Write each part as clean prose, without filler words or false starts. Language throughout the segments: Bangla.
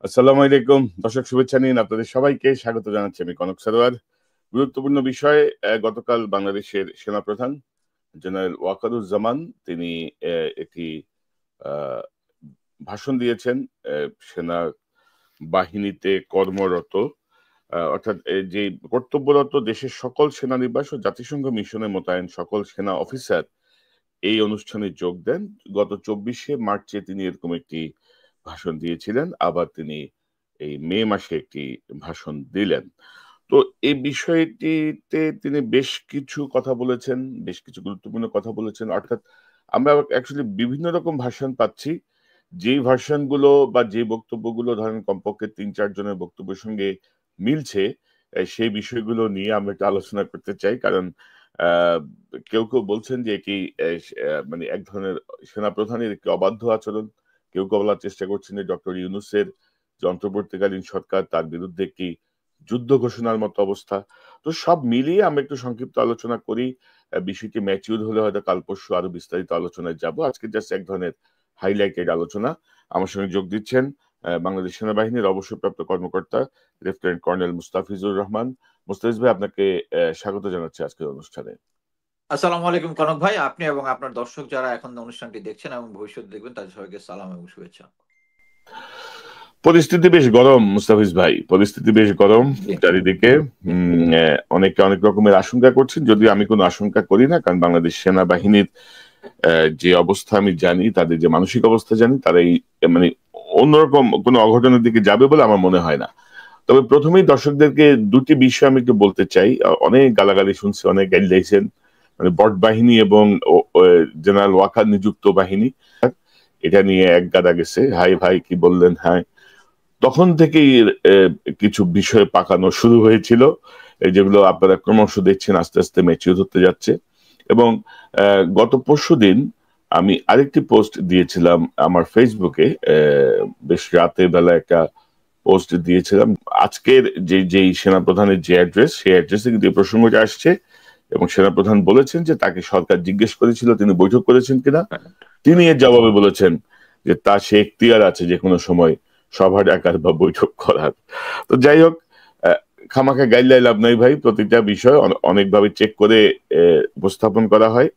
আসসালামু আলাইকুম দর্শক, শুভেচ্ছা নিন। আপনাদের সবাইকে স্বাগত জানাচ্ছি আমি কনক সারোয়ার। গুরুত্বপূর্ণ বিষয়ে গতকাল বাংলাদেশের সেনাপ্রধান জেনারেল ওয়াকারুজ্জামান তিনি একটি আহ, ভাষণ দিয়েছেন। সেনা বাহিনীতে কর্মরত অর্থাৎ যে কর্তব্যরত দেশের সকল সেনানিবাস ও জাতিসংঘ মিশনে মোতায়েন সকল সেনা অফিসার এই অনুষ্ঠানে যোগ দেন। গত 24শে মার্চে তিনি এরকম একটি ভাষণ দিয়েছিলেন, আবার তিনি এই মে মাসে একটি ভাষণ দিলেন। তো এই বিষয়টিতে তিনি বেশ কিছু কথা বলেছেন, বেশ কিছু গুরুত্বপূর্ণ কথা বলেছেন। অর্থাৎ আমরা অ্যাকচুয়ালি বিভিন্ন রকম ভাষণ পাচ্ছি। যেই ভাষণগুলো বা যে বক্তব্যগুলো ধরেন কমপক্ষে 3-4 জনের বক্তব্যের সঙ্গে মিলছে, সেই বিষয়গুলো নিয়ে আমরা একটু আলোচনা করতে চাই। কারণ আহ কেউ কেউ বলছেন যে এটি মানে এক ধরনের সেনাপ্রধানের একটি অবাধ্য আচরণ। কেউ কেউ বলার চেষ্টা করছেন যে ডক্টর ইউনূসের যে অন্তর্বর্তীকালীন সরকার, তার বিরুদ্ধে একটি যুদ্ধ ঘোষণার মতো অবস্থা। তো সব মিলিয়ে আমরা একটু সংক্ষিপ্ত আলোচনা করি। বিষয়টি ম্যাচিউর হলে হয়তো কাল পরশু আরো বিস্তারিত আলোচনায় যাব। আজকে জাস্ট এক ধরনের হাইলাইটেড আলোচনা। আমার সঙ্গে যোগ দিচ্ছেন বাংলাদেশ সেনাবাহিনীর অবসরপ্রাপ্ত কর্মকর্তা লেফটেন্যান্ট কর্নেল মুস্তাফিজুর রহমান। মুস্তাফিজ ভাই, আপনাকে স্বাগত জানাচ্ছি আজকের অনুষ্ঠানে। আসসালামু আলাইকুম কনক ভাই, আপনি এবং আপনার দর্শক যারা এখন অনুষ্ঠানটি দেখছেন এবং ভবিষ্যতে দেখবেন তাদের সবাইকে সালাম এবং শুভেচ্ছা। পরিস্থিতি বেশ গরম মুস্তাফিজ ভাই, পরিস্থিতি বেশ গরম জি। চারিদিকে। অনেকে অনেক রকমের আশঙ্কা করছেন, যদিও আমি কোনো আশঙ্কা করি না, কারণ বাংলাদেশ সেনাবাহিনীর যে অবস্থা আমি জানি, তাদের যে মানসিক অবস্থা জানি, তারা এই মানে অন্যরকম কোনো অঘটনের দিকে যাবে বলে আমার মনে হয় না। তবে প্রথমেই দর্শকদেরকে দুটি বিষয় আমি একটু বলতে চাই। অনেক গালাগালি শুনছি, অনেক গালি দিয়েছেন, মানে বট বাহিনী এবং জেনারেল ওয়াকার নিযুক্ত বাহিনী, এটা নিয়ে এক গাদা গেছে। হাই ভাই কি বললেন, হ্যাঁ। তখন থেকেই কিছু বিষয় পাকানো শুরু হয়েছিল, যেগুলো আপনারা ক্রমশ দেখছেন আস্তে আস্তে ম্যাচিউর হতে যাচ্ছে। এবং গত পরশুদিন আমি আরেকটি পোস্ট দিয়েছিলাম আমার ফেসবুকে। বেশ রাতের বেলা একটা পোস্ট দিয়েছিলাম। আজকের যেই সেনাপ্রধানের যে অ্যাড্রেস, সেই অ্যাড্রেসে কিন্তু এই প্রসঙ্গটা আসছে, এবং সেনাপ্রধান বলেছেন যে তাকে সরকার জিজ্ঞেস করেছিল তিনি বৈঠক করেছেন কিনা। তিনি এর জবাবে বলেছেন যে তার সে এখতিয়ার আছে যে কোনো সময় সভা ডাকার বা বৈঠক করার। তো যাই হোক, খামাখা গাইডলাইন লাভ নাই ভাই। প্রতিটা বিষয় অনেকভাবে চেক করে উপস্থাপন করা হয়।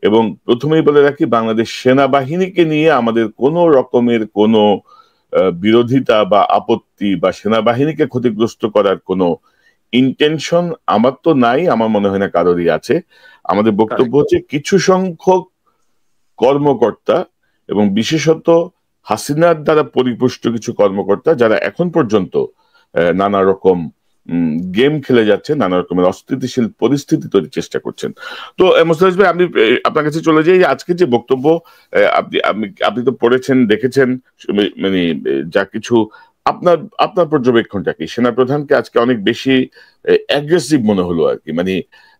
এবং প্রথমেই বলে রাখি, বাংলাদেশ সেনাবাহিনীকে নিয়ে আমাদের কোনো রকমের কোনো বিরোধিতা বা আপত্তি বা সেনাবাহিনীকে ক্ষতিগ্রস্ত করার কোনো ইন্টেনশন আমার তো নাই, আমার মনে হয় না কারোরই আছে। আমাদের বক্তব্য হচ্ছে কিছু সংখ্যক কর্মকর্তা, এবং বিশেষত হাসিনার দ্বারা পরিপুষ্ট কিছু কর্মকর্তা, যারা এখন পর্যন্ত নানা রকম গেম খেলে যাচ্ছে, নানা রকমের অস্থিতিশীল পরিস্থিতি তৈরির চেষ্টা করছেন। তো মোস্তাফিজ ভাই, আমি আপনার কাছে চলে যাই। আজকে যে বক্তব্য আপনি তো পড়েছেন, দেখেছেন, মানে যা কিছু, আপনার আপনার পর্যবেক্ষণটা কি? সেনাপ্রধানকে আজকে অনেক বেশি অ্যাগ্রেসিভ মনে হলো আর কি, মানে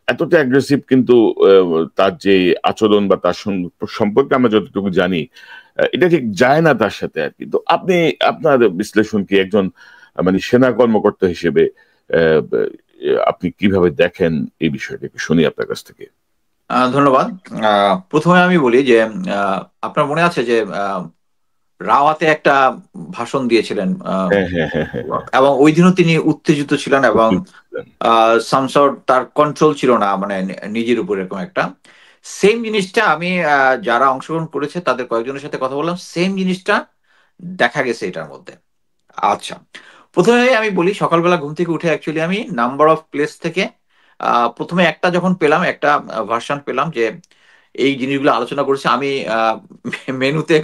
এতটা অ্যাগ্রেসিভ কিন্তু তার যে আচরণ বা তার সম্পর্কে আমরা যতটুকু জানি, এটা ঠিক যায় না তার সাথে আর কি। তো আপনি, আপনার বিশ্লেষণ কি একজন মানে সেনা কর্মকর্তা হিসেবে আহ, আপনি কিভাবে দেখেন এই বিষয়টাকে, শুনি আপনার কাছ থেকে। ধন্যবাদ। প্রথমে আমি বলি যে আহ, আপনার মনে আছে যে রাওয়াতে একটা ভাষণ দিয়েছিলেন, হ্যাঁ, হ্যাঁ, হ্যাঁ, হ্যাঁ, হ্যাঁ। এবং ওই দিনও তিনি উত্তেজিত ছিলেন এবং সামসর্ট তার কন্ট্রোল ছিল না, মানে নিজের উপর এরকম একটা। সেম জিনিসটা আমি যারা অংশগ্রহণ করেছে তাদের কয়েকজনের সাথে কথা বললাম, সেম জিনিসটা দেখা গেছে এটার মধ্যে। আচ্ছা, প্রথমে আমি বলি সকালবেলা ঘুম থেকে উঠে অ্যাকচুয়ালি আমি নাম্বার অফ প্লেস থেকে প্রথমে একটা যখন পেলাম, একটা ভার্সন পেলাম যে এই জিনিসগুলো আলোচনা করেছে, আমি মেনুতে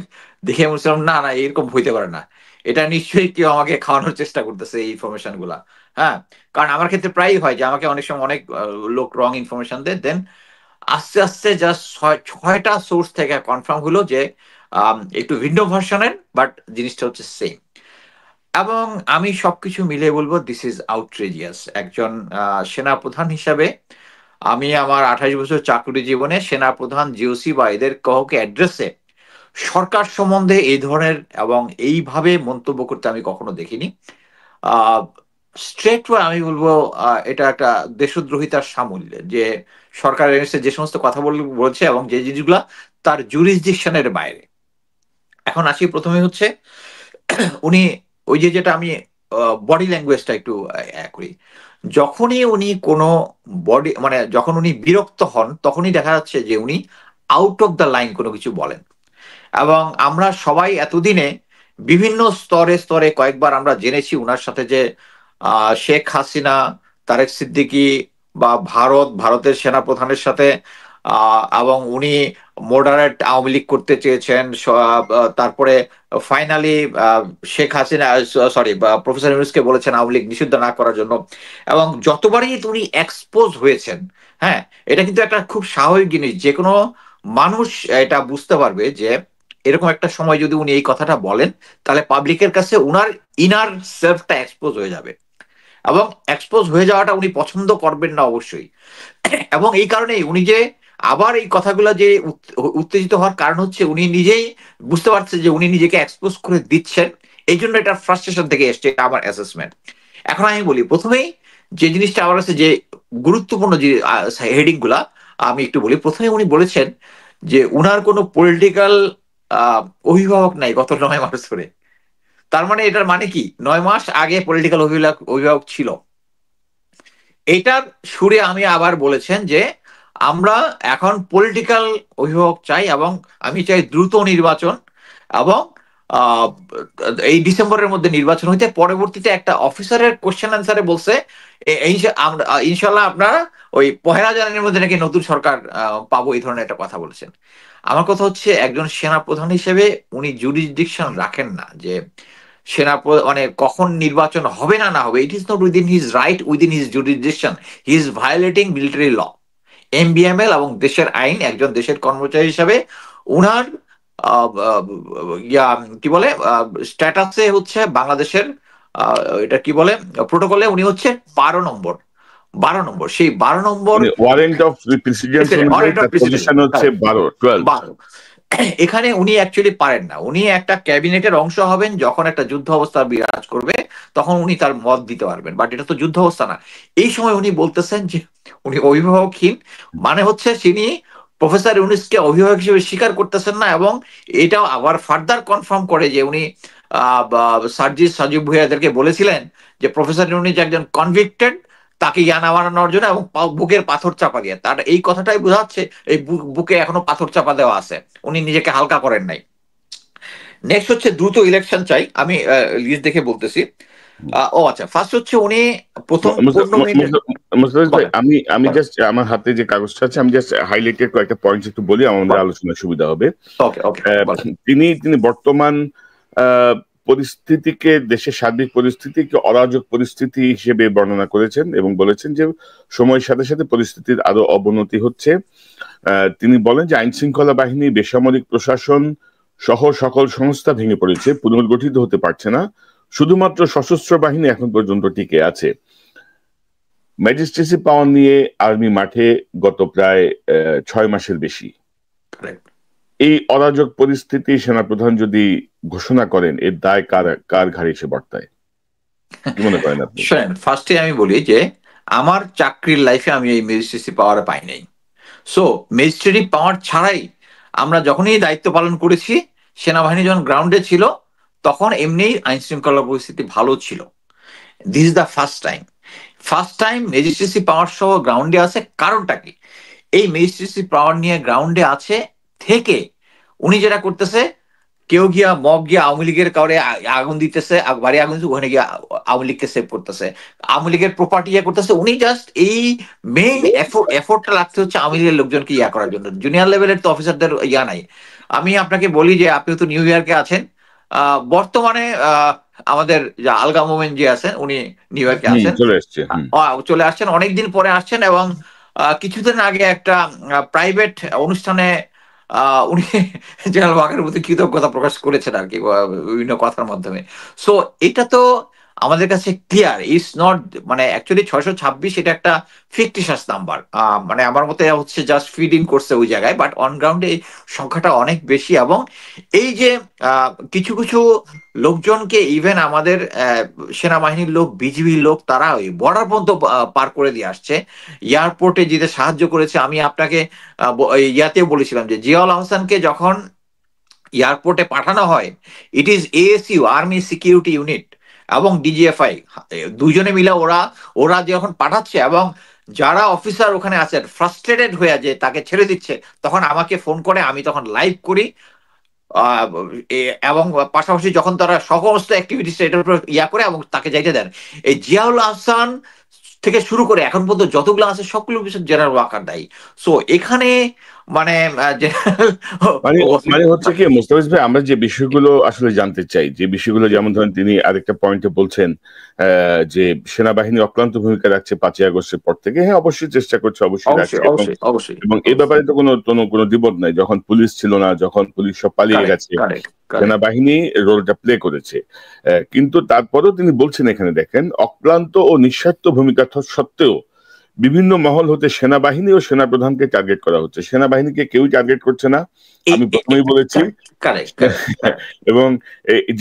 দেখে বলছিলাম না না, এরকম হইতে পারে না, এটা নিশ্চয়ই কেউ আমাকে খাওয়ানোর চেষ্টা করতেছে এই ইনফরমেশন গুলা। হ্যাঁ, কারণ আমার ক্ষেত্রে প্রায়ই হয় যে আমাকে অনেক সময় অনেক লোক রং ইনফরমেশন দেয়, দেন আস্তে আস্তে জাস্ট ছয়টা সোর্স থেকে কনফার্ম হলো যে একটু ভিন্ন ভার্সনের, বাট জিনিসটা হচ্ছে সেম। এবং আমি সবকিছু মিলিয়ে বলবো দিস ইজ আউটরেজিয়াস। একজন সেনাপ্রধান হিসাবে আমি আমার 28 বছর চাকরি জীবনে সেনাপ্রধান, জিওসি বা এদের কাউকে অ্যাড্রেসে সরকার সম্বন্ধে এই ধরনের এবং এইভাবে মন্তব্য করতে আমি কখনো দেখিনি। স্ট্রেট আমি বলবো এটা একটা দেশদ্রোহিতার সামূল্যে, যে সরকার এগেইনস্টে যে সমস্ত কথা বলছে এবং যে জিনিসগুলা তার জুরিসডিকশনের বাইরে। এখন আসি, প্রথমে হচ্ছে উনি ওই যে যেটা আমি বডি ল্যাঙ্গুয়েজটা একটু করি, যখনই উনি কোনো বডি মানে যখন উনি বিরক্ত হন তখনই দেখা যাচ্ছে যে উনি আউট অফ দ্য লাইন কোনো কিছু বলেন। এবং আমরা সবাই এতদিনে বিভিন্ন স্তরে স্তরে কয়েকবার আমরা জেনেছি উনার সাথে যে শেখ হাসিনা, তারেক সিদ্দিকী বা ভারতের সেনাপ্রধানের সাথে এবং উনি মডারেট আওয়ামী লীগ করতে চেয়েছেন। তারপরে finally Sheikh Hasina, sorry, professor ইউনূসকে বলেছেন আওয়ামী লীগ নিষিদ্ধ না করার জন্য। এবং যতবারই উনি এক্সপোজ হয়েছেন, হ্যাঁ, এটা কিন্তু একটা খুব স্বাভাবিক জিনিস, যে কোনো মানুষ এটা বুঝতে পারবে যে এরকম একটা সময় যদি উনি এই কথাটা বলেন তাহলে পাবলিকের কাছে উনার ইনার সেলফটা এক্সপোজ হয়ে যাবে, এবং এক্সপোজ হয়ে যাওয়াটা উনি পছন্দ করবেন না অবশ্যই। এবং এই কারণেই উনি যে আবার এই কথাগুলো যে উত্তেজিত হওয়ার কারণ হচ্ছে উনি নিজেই বুঝতে পারছে যে উনি নিজেকে এক্সপোজ করে দিচ্ছেন, এই জন্য এটা ফ্রাস্ট্রেশন থেকে এসছে, এটা আমার অ্যাসেসমেন্ট। এখন আমি বলি প্রথমেই যে জিনিসটা আমার কাছে যে গুরুত্বপূর্ণ যে হেডিং গুলা আমি একটু বলি। প্রথমে উনি বলেছেন যে উনার কোনো পলিটিক্যাল অভিভাবক নাই গত 9 মাস ধরে। তার মানে এটার মানে কি 9 মাস আগে পলিটিক্যাল অভিভাবক ছিল। এটার সুরে আমি আবার বলেছেন যে আমরা এখন পলিটিক্যাল অভিভাবক চাই, এবং আমি চাই দ্রুত নির্বাচন, এবং এই ডিসেম্বরের মধ্যে নির্বাচন হইতে পরবর্তীতে একটা অফিসারের কোশ্চেন আনসারে বলছে ইনশাল্লাহ আপনারা ওই 1 জানুয়ারির মধ্যে নাকি নতুন সরকার পাবো, এই ধরনের একটা কথা বলেছেন। আমার কথা হচ্ছে একজন সেনা প্রধান হিসেবে উনি জুরিসডিকশন রাখেন না যে মানে কখন নির্বাচন হবে না না হবে। It is not within his right, within his jurisdiction. He is violating military law, MBML এবং দেশের আইন। একজন দেশের কর্মচারী হিসাবে উনার কি বলে স্ট্যাটাসে হচ্ছে বাংলাদেশের এটা কি বলে প্রোটোকলে উনি হচ্ছে 12 নম্বর। 12 নম্বর, সেই 12 নম্বর ওয়ারেন্ট অফ প্রেসিডেন্ট অনুযায়ী তার পজিশন হচ্ছে 12। এখানে উনি অ্যাকচুয়ালি পারেন না। উনি একটা ক্যাবিনেটের অংশ হবেন যখন একটা যুদ্ধ অবস্থা বিরাজ করবে, তখন উনি তার মত দিতে পারবেন, বাট এটা তো যুদ্ধ অবস্থা না। এই সময় উনি বলতেছেন যে উনি অভিভাবকহীন, মানে হচ্ছে তিনি প্রফেসর ইউনূসকে অভিভাবক হিসেবে স্বীকার করতেছেন না, এবং এটাও আবার ফার্দার কনফার্ম করে যে উনি সার্জিস সাজিব ভুঁইয়াদেরকে বলেছিলেন যে প্রফেসর ইউনূস একজন কনভিক্টেড, তাকে ইয়ানা বানানোর জন্য, এবং বুকের পাথর চাপা দিয়ে। তার এই কথাটাই বোঝাচ্ছে এই বুকে এখনো পাথর চাপা দেওয়া আছে, উনি নিজেকে হালকা করেন নাই। নেক্সট হচ্ছে দ্রুত ইলেকশন চাই, আমি লিস্ট দেখে বলতেছি। ও আচ্ছা, ফার্স্ট হচ্ছে উনি প্রথম 15 মিনিট। মুস্তাফিজ ভাই, আমি জাস্ট আমার হাতে যে কাগজটা আছে আমি জাস্ট হাইলাইটেড কয়েকটা পয়েন্ট একটু বলি, আমাদের আলোচনার সুবিধা হবে। তিনি বর্তমান পরিস্থিতিকে, দেশের সার্বিক পরিস্থিতিকে অরাজক পরিস্থিতি হিসেবে বর্ণনা করেছেন এবং বলেছেন যে সময়ের সাথে সাথে পরিস্থিতির আরো অবনতি হচ্ছে। তিনি বলেন যে আইন শৃঙ্খলা বাহিনী, বেসামরিক প্রশাসন সহ সকল সংস্থা ভেঙে পড়েছে, পুনর্গঠিত হতে পারছে না, শুধুমাত্র সশস্ত্র বাহিনী এখন পর্যন্ত টিকে আছে। ম্যাজিস্ট্রেসি পাওয়ার নিয়ে আর্মি মাঠে গত প্রায় 6 মাসের বেশি। এই অরাজক পরিস্থিতি সেনাপ্রধান যদি ঘোষণা করেন, এর দায় কার ঘাড়ে এসে বর্তায়, কি মনে করেন আপনি? ফার্স্টে আমি বলি যে আমার চাকরির লাইফে আমি এই ম্যাজিস্ট্রেসি পাওয়ার পাই নাই। সো ম্যাজিস্ট্রেসি পাওয়ার ছাড়াই আমরা যখনই দায়িত্ব পালন করেছি, সেনাবাহিনী যখন গ্রাউন্ডে ছিল তখন এমনি আইন শৃঙ্খলা পরিস্থিতি ভালো ছিল। This is the first time magistracy পাওয়ার সহ গ্রাউন্ডে আছে। কারণটা কি? এই ম্যাজিস্ট্রেসি পাওয়ার নিয়ে গ্রাউন্ডে আছে থেকে উনি যেটা করতেছে, কেউ গিয়া মব গিয়া আওয়ামী লীগের কাউরে আগুন দিতেছে, বাড়ি আগুন দিচ্ছে, ওখানে গিয়ে আওয়ামী লীগকে সেভ করতেছে, আওয়ামী লীগের প্রপার্টি ইয়া করতেছে। উনি জাস্ট এই মেইন এফোর্টটা লাগতে হচ্ছে আওয়ামী লীগের লোকজনকে ইয়া করার জন্য। জুনিয়র লেভেলের তো অফিসারদের ইয়া নাই। আমি আপনাকে বলি যে আপনি তো নিউ ইয়র্কে আছেন, বর্তমানে আমাদের আলগা মোমেন যে আছেন উনি নিউ ইয়র্কে আছেন, চলে আসছেন, অনেকদিন পরে আসছেন। এবং কিছুদিন আগে একটা প্রাইভেট অনুষ্ঠানে উনি জেনারেল ওয়াকারের প্রতি কৃতজ্ঞতা প্রকাশ করেছেন আর কি, বিভিন্ন কথার মাধ্যমে। সো এটা তো আমাদের কাছে ক্লিয়ার ইজ নট, মানে অ্যাকচুয়ালি 626 এটা একটা ফিকটিশাস নাম্বার, মানে আমার মতে হচ্ছে জাস্ট ফিডিং করছে ওই জায়গায়, বাট অন গ্রাউন্ডে এই সংখ্যাটা অনেক বেশি। এবং এই যে কিছু কিছু লোকজনকে, ইভেন আমাদের সেনাবাহিনীর লোক, বিজিবির লোক, তারা ওই বর্ডার পর্যন্ত পার করে দিয়ে আসছে, এয়ারপোর্টে যেতে সাহায্য করেছে। আমি আপনাকে ইয়াতেও বলেছিলাম যে জিয়াউল আহসানকে যখন এয়ারপোর্টে পাঠানো হয়, it is ASU, army security unit, এবং ডিজিএফআই, দুজনে মিলে ওরা ওরা যখন পাঠাচ্ছে, এবং যারা অফিসার ওখানে আছেন ফ্রাস্ট্রেটেড হয়ে যে তাকে ছেড়ে দিচ্ছে, তখন আমাকে ফোন করে, আমি তখন লাইভ করি। আহ, এবং পাশাপাশি যখন তারা সমস্ত অ্যাক্টিভিটিস এটার উপর ইয়া করে এবং তাকে যাইতে দেন, এই জিয়াউল আহসান থেকে শুরু করে এখন পর্যন্ত যতগুলো আছে সবগুলো বিষয় জেনারেল ওয়াকার দায়ী। সো এখানে মানে জেনারেল মানে মানে হচ্ছে কি মোস্তাফিজ ভাই, আমরা যে বিষয়গুলো আসলে জানতে চাই, যে বিষয়গুলো, যেমন ধরেন তিনি আরেকটা পয়েন্টে বলছেন যে সেনাবাহিনী অক্লান্ত ভূমিকা রাখছে 5ই আগস্টের পর থেকে। হ্যাঁ, অবশ্যই চেষ্টা করছে, অবশ্যই রাখছে, অবশ্যই এবং অবশ্যই অবশ্যই এবং এই ব্যাপারে তো কোনো দ্বিমত নাই। যখন পুলিশ ছিল না, যখন পুলিশ সব পালিয়ে কারেক্ট গেছে, কারেক্ট কারেক্ট সেনাবাহিনী রোলটা প্লে করেছে। কিন্তু তারপরেও তিনি বলছেন, এখানে দেখেন, অক্লান্ত ও নিঃস্বার্থ ভূমিকা সত্ত্বেও বিভিন্ন মহল হতে সেনাবাহিনী ও সেনাপ্রধানকে টার্গেট করা হচ্ছে। সেনাবাহিনীকে কেউই টার্গেট করছে না, আমি প্রথমেই বলেছি। কারেক্ট এবং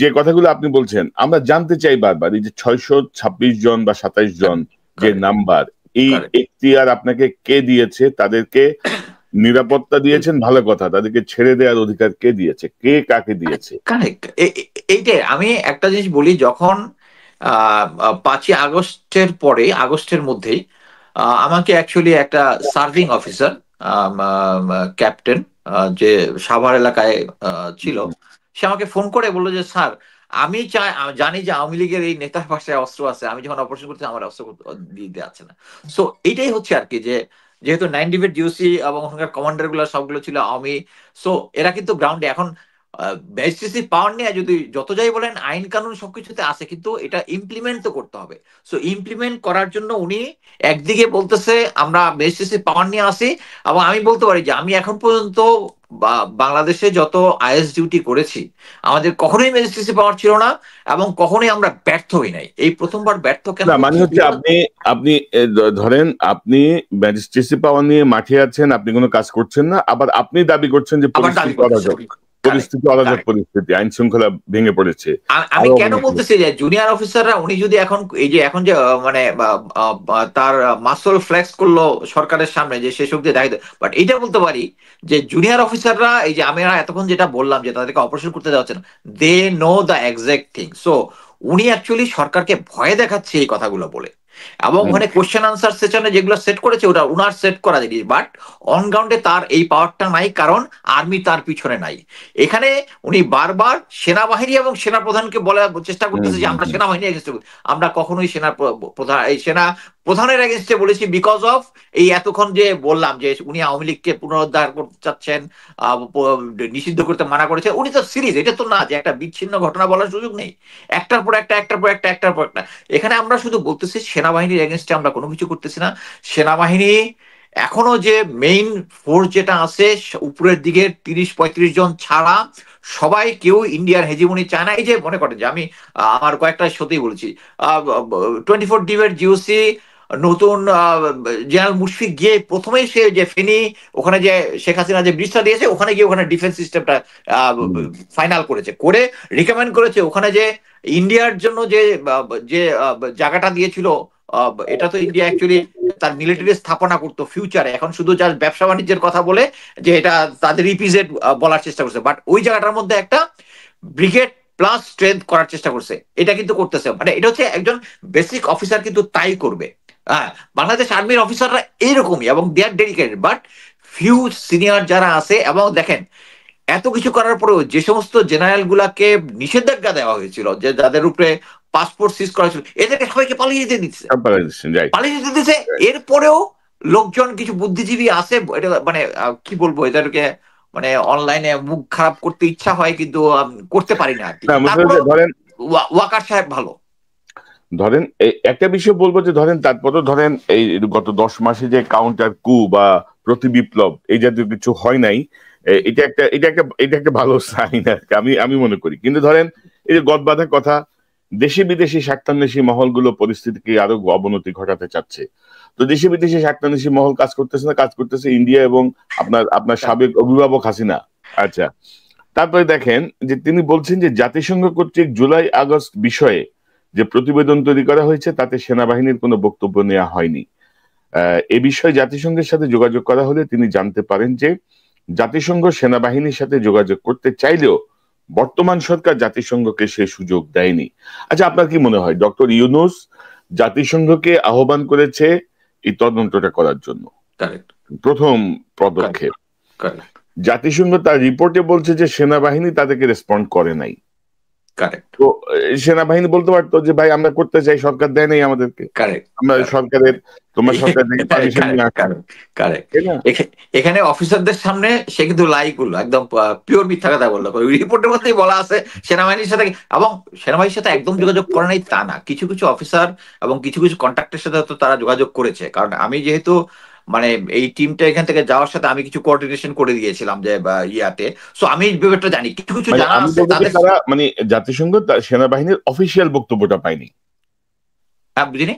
যে কথাগুলো আপনি বলছেন, আমরা জানতে চাই বারবার, এই যে 626 জন বা 27 জন যে নাম্বার, এই এখতিয়ার আপনাকে কে দিয়েছে? তাদেরকে নিরাপত্তা দিয়েছেন, ভালো কথা, তাদেরকে ছেড়ে দেওয়ার অধিকার কে দিয়েছে? কে কাকে দিয়েছে? কারেক্ট। এইটাই আমি একটা জিনিস বলি, যখন 5ই আগস্টের পরে, আগস্টের মধ্যেই আমাকে অ্যাকচুয়ালি একটা সার্ভিং অফিসার, ক্যাপ্টেন, যে সাভার এলাকায় ছিল, সে আমাকে ফোন করে বললো যে স্যার, আমি জানি যে আওয়ামী লীগের এই নেতার পাশে অস্ত্র আছে, আমি যখন অপারেশন করছি আমার অস্ত্র দিয়ে যাচ্ছে না। সো এইটাই হচ্ছে আর কি, যে যেহেতু 9 ডিভিট জিওসি এবং ওখানকার কমান্ডার গুলো সবগুলো ছিল আওয়ামী। সো এরা কিন্তু গ্রাউন্ডে এখন বেসিসি পাওয়ার নিয়ে যদি যত যাই বলেন, আইন কানুন সবকিছুতে আছে, কিন্তু এটা ইমপ্লিমেন্ট তো করতে হবে। সো ইমপ্লিমেন্ট করার জন্য উনি একদিকে বলতেছে আমরা বেসিসি পাওয়ার নিয়ে আসি, এবং আমি বলতে পারি যে আমি এখন পর্যন্ত বাংলাদেশে যত আইএস ডিউটি করেছি, আমাদের কখনোই ম্যাজিস্ট্রেসি পাওয়ার ছিল না, এবং কখনোই আমরা ব্যর্থ হই নাই। এই প্রথমবার ব্যর্থ কেন না, মানে হচ্ছে আপনি আপনি ধরেন আপনি ম্যাজিস্ট্রেসি পাওয়ার নিয়ে মাঠে আছেন, আপনি কোনো কাজ করছেন না, আবার আপনি দাবি করছেন যে পরিস্থিতি অরাজক, পরিস্থিতি আইন শৃঙ্খলা ভেঙে পড়েছে। আমি কেন বলতেছি যে জুনিয়র অফিসাররা, উনি যদি এখন এই যে এখন যে মানে তার মাসল ফ্লেক্স করলো সরকারের সামনে যে সে শক্তি দেখাইতে, বাট এটা বলতে পারি যে জুনিয়র অফিসাররা, এই যে আমি এতক্ষণ যেটা বললাম যে তাদেরকে অপারেশন করতে দেওয়া হচ্ছে না, they know the exact thing. So উনি অ্যাকচুয়ালি সরকারকে ভয় দেখাচ্ছে এই কথাগুলো বলে, এবং ওখানে কোশ্চেন আনসার সেশনে যেগুলো সেট করেছে ওটা উনার সেট করা জিনিস, বাট অন গ্রাউন্ডে তার এই পাওয়ারটা নাই, কারণ আর্মি তার পিছনে নাই। এখানে উনি বারবার সেনাবাহিনী এবং সেনা প্রধানকে বলার চেষ্টা করতেছে যে আমরা সেনাবাহিনী এগেনস্টে, আমরা কখনোই সেনা প্রধান, এই সেনা প্রধানের এগেনস্টে বলেছি, বিকজ অফ এই এতক্ষণ যে বললাম যে উনি আওয়ামী লীগকে পুনরুদ্ধার করতে চাচ্ছেন, নিষিদ্ধ করতে মানা করেছে। উনি তো সিরিজ, এটা তো না যে একটা বিচ্ছিন্ন ঘটনা বলার সুযোগ নেই, একটার পর একটা একটার পর একটা একটার পর একটা। এখানে আমরা শুধু বলতেছি সেনাবাহিনীর এগেনস্টে আমরা কোনো কিছু করতেছি না। সেনাবাহিনী এখনো যে মেইন ফোর্স যেটা আছে উপরের দিকে 30-35 জন ছাড়া সবাই কেউ ইন্ডিয়ার হেজিমনি চায় না। এই যে মনে করেন যে আমি আমার কয়েকটা সত্যি বলেছি, 24 ডিবেট জিওসি নতুন জেনারেল মুশফিক গিয়ে প্রথমেই সে যে ফেনী ওখানে যে শেখ হাসিনা যে ব্রিজটা দিয়েছে, ওখানে গিয়ে ওখানে ডিফেন্স সিস্টেমটা ফাইনাল করেছে, করে রিকমেন্ড করেছে ওখানে যে ইন্ডিয়ার জন্য যে যে জায়গাটা দিয়েছিল, এটা তো ইন্ডিয়া অ্যাকচুয়ালি তার মিলিটারি স্থাপনা করতো ফিউচারে, এখন শুধু জাস্ট ব্যবসা বাণিজ্যের কথা বলে যে এটা তাদের ইপিজেড বলার চেষ্টা করছে, বাট ওই জায়গাটার মধ্যে একটা ব্রিগেড প্লাস স্ট্রেংথ করার চেষ্টা করছে। এটা কিন্তু করতেছে, মানে এটা হচ্ছে একজন বেসিক অফিসার কিন্তু তাই করবে। হ্যাঁ, বাংলাদেশ আর্মির অফিসাররা এইরকমই এবং দে আর ডেডিকেটেড, বাট ফিউ সিনিয়র যারা আছে, এবং দেখেন এত কিছু করার পরেও যে সমস্ত জেনারেল গুলাকে নিষেধাজ্ঞা দেওয়া হয়েছিল, যে যাদের উপরে পাসপোর্ট সিজ করা ছিল, এদেরকে সবাইকে পালিয়ে যেতে দিচ্ছে, পালিয়ে যেতে দিচ্ছে। এরপরেও লোকজন কিছু বুদ্ধিজীবী আছে, এটা মানে কি বলবো, এদেরকে মানে অনলাইনে মুখ খারাপ করতে ইচ্ছা হয়, কিন্তু করতে পারি না আর কি। ধরেন ওয়াকার সাহেব ভালো, ধরেন একটা বিষয় বলবো যে ধরেন তারপরও ধরেন এই গত 10 মাসে যে কাউন্টার কু বা প্রতি বিপ্লব এই জাতীয় কিছু হয় নাই, এটা একটা ভালো সাইন আর কি, আমি মনে করি। কিন্তু ধরেন এই যে গদবাঁধা কথা, দেশি বিদেশি স্বার্থান্বেষী মহলগুলো পরিস্থিতিকে আরো অবনতি ঘটাতে চাচ্ছে। তো দেশি বিদেশি স্বার্থান্বেষী মহল কাজ করতেছে না, কাজ করতেছে ইন্ডিয়া এবং আপনার সাবেক অভিভাবক হাসিনা। আচ্ছা, তারপরে দেখেন যে তিনি বলছেন যে জাতিসংঘ কর্তৃক জুলাই আগস্ট বিষয়ে যে প্রতিবেদন তৈরি করা হয়েছে তাতে সেনাবাহিনীর কোনো বক্তব্য নেওয়া হয়নি। এ বিষয়ে জাতিসংঘের সাথে যোগাযোগ করা হলে তিনি জানতে পারেন যে জাতিসংঘ সেনাবাহিনীর সাথে যোগাযোগ করতে চাইলেও বর্তমান সরকার জাতিসংঘকে সে সুযোগ দেয়নি। আচ্ছা, আপনার কি মনে হয় ডক্টর ইউনূস জাতিসংঘকে আহ্বান করেছে এই তদন্তটা করার জন্য? প্রথম পদক্ষেপ। জাতিসংঘ তার রিপোর্টে বলছে যে সেনাবাহিনী তাদেরকে রেসপন্ড করে নাই। তো সেনাবাহিনী বলতে পারতো যে ভাই আমরা করতে চাই, সরকার দেয় নাই আমাদেরকে, আমরা সরকারের তোমার সরকার থেকে পারমিশন নিয়ে আসি। এখানে অফিসারদের সামনে সে কিন্তু লাই করলো, একদম পিওর মিথ্যা কথা বললো। রিপোর্টের মধ্যেই বলা আছে সেনাবাহিনীর সাথে, এবং সেনাবাহিনীর সাথে একদম যোগাযোগ করে নাই তা না, কিছু কিছু অফিসার এবং কিছু কিছু কন্ট্রাক্টের সাথে তো তারা যোগাযোগ করেছে। কারণ আমি যেহেতু মানে এই টিমটা এখান থেকে যাওয়ার সাথে আমি কিছু কোঅর্ডিনেশন করে দিয়েছিলাম যে ইয়াতে, সো আমি ব্যাপারটা জানি, কিছু কিছু জানা আছে তাদের। তারা মানে জাতিসংঘ সেনাবাহিনীর অফিসিয়াল বক্তব্যটা পায়নি। হ্যাঁ, বুঝিনি,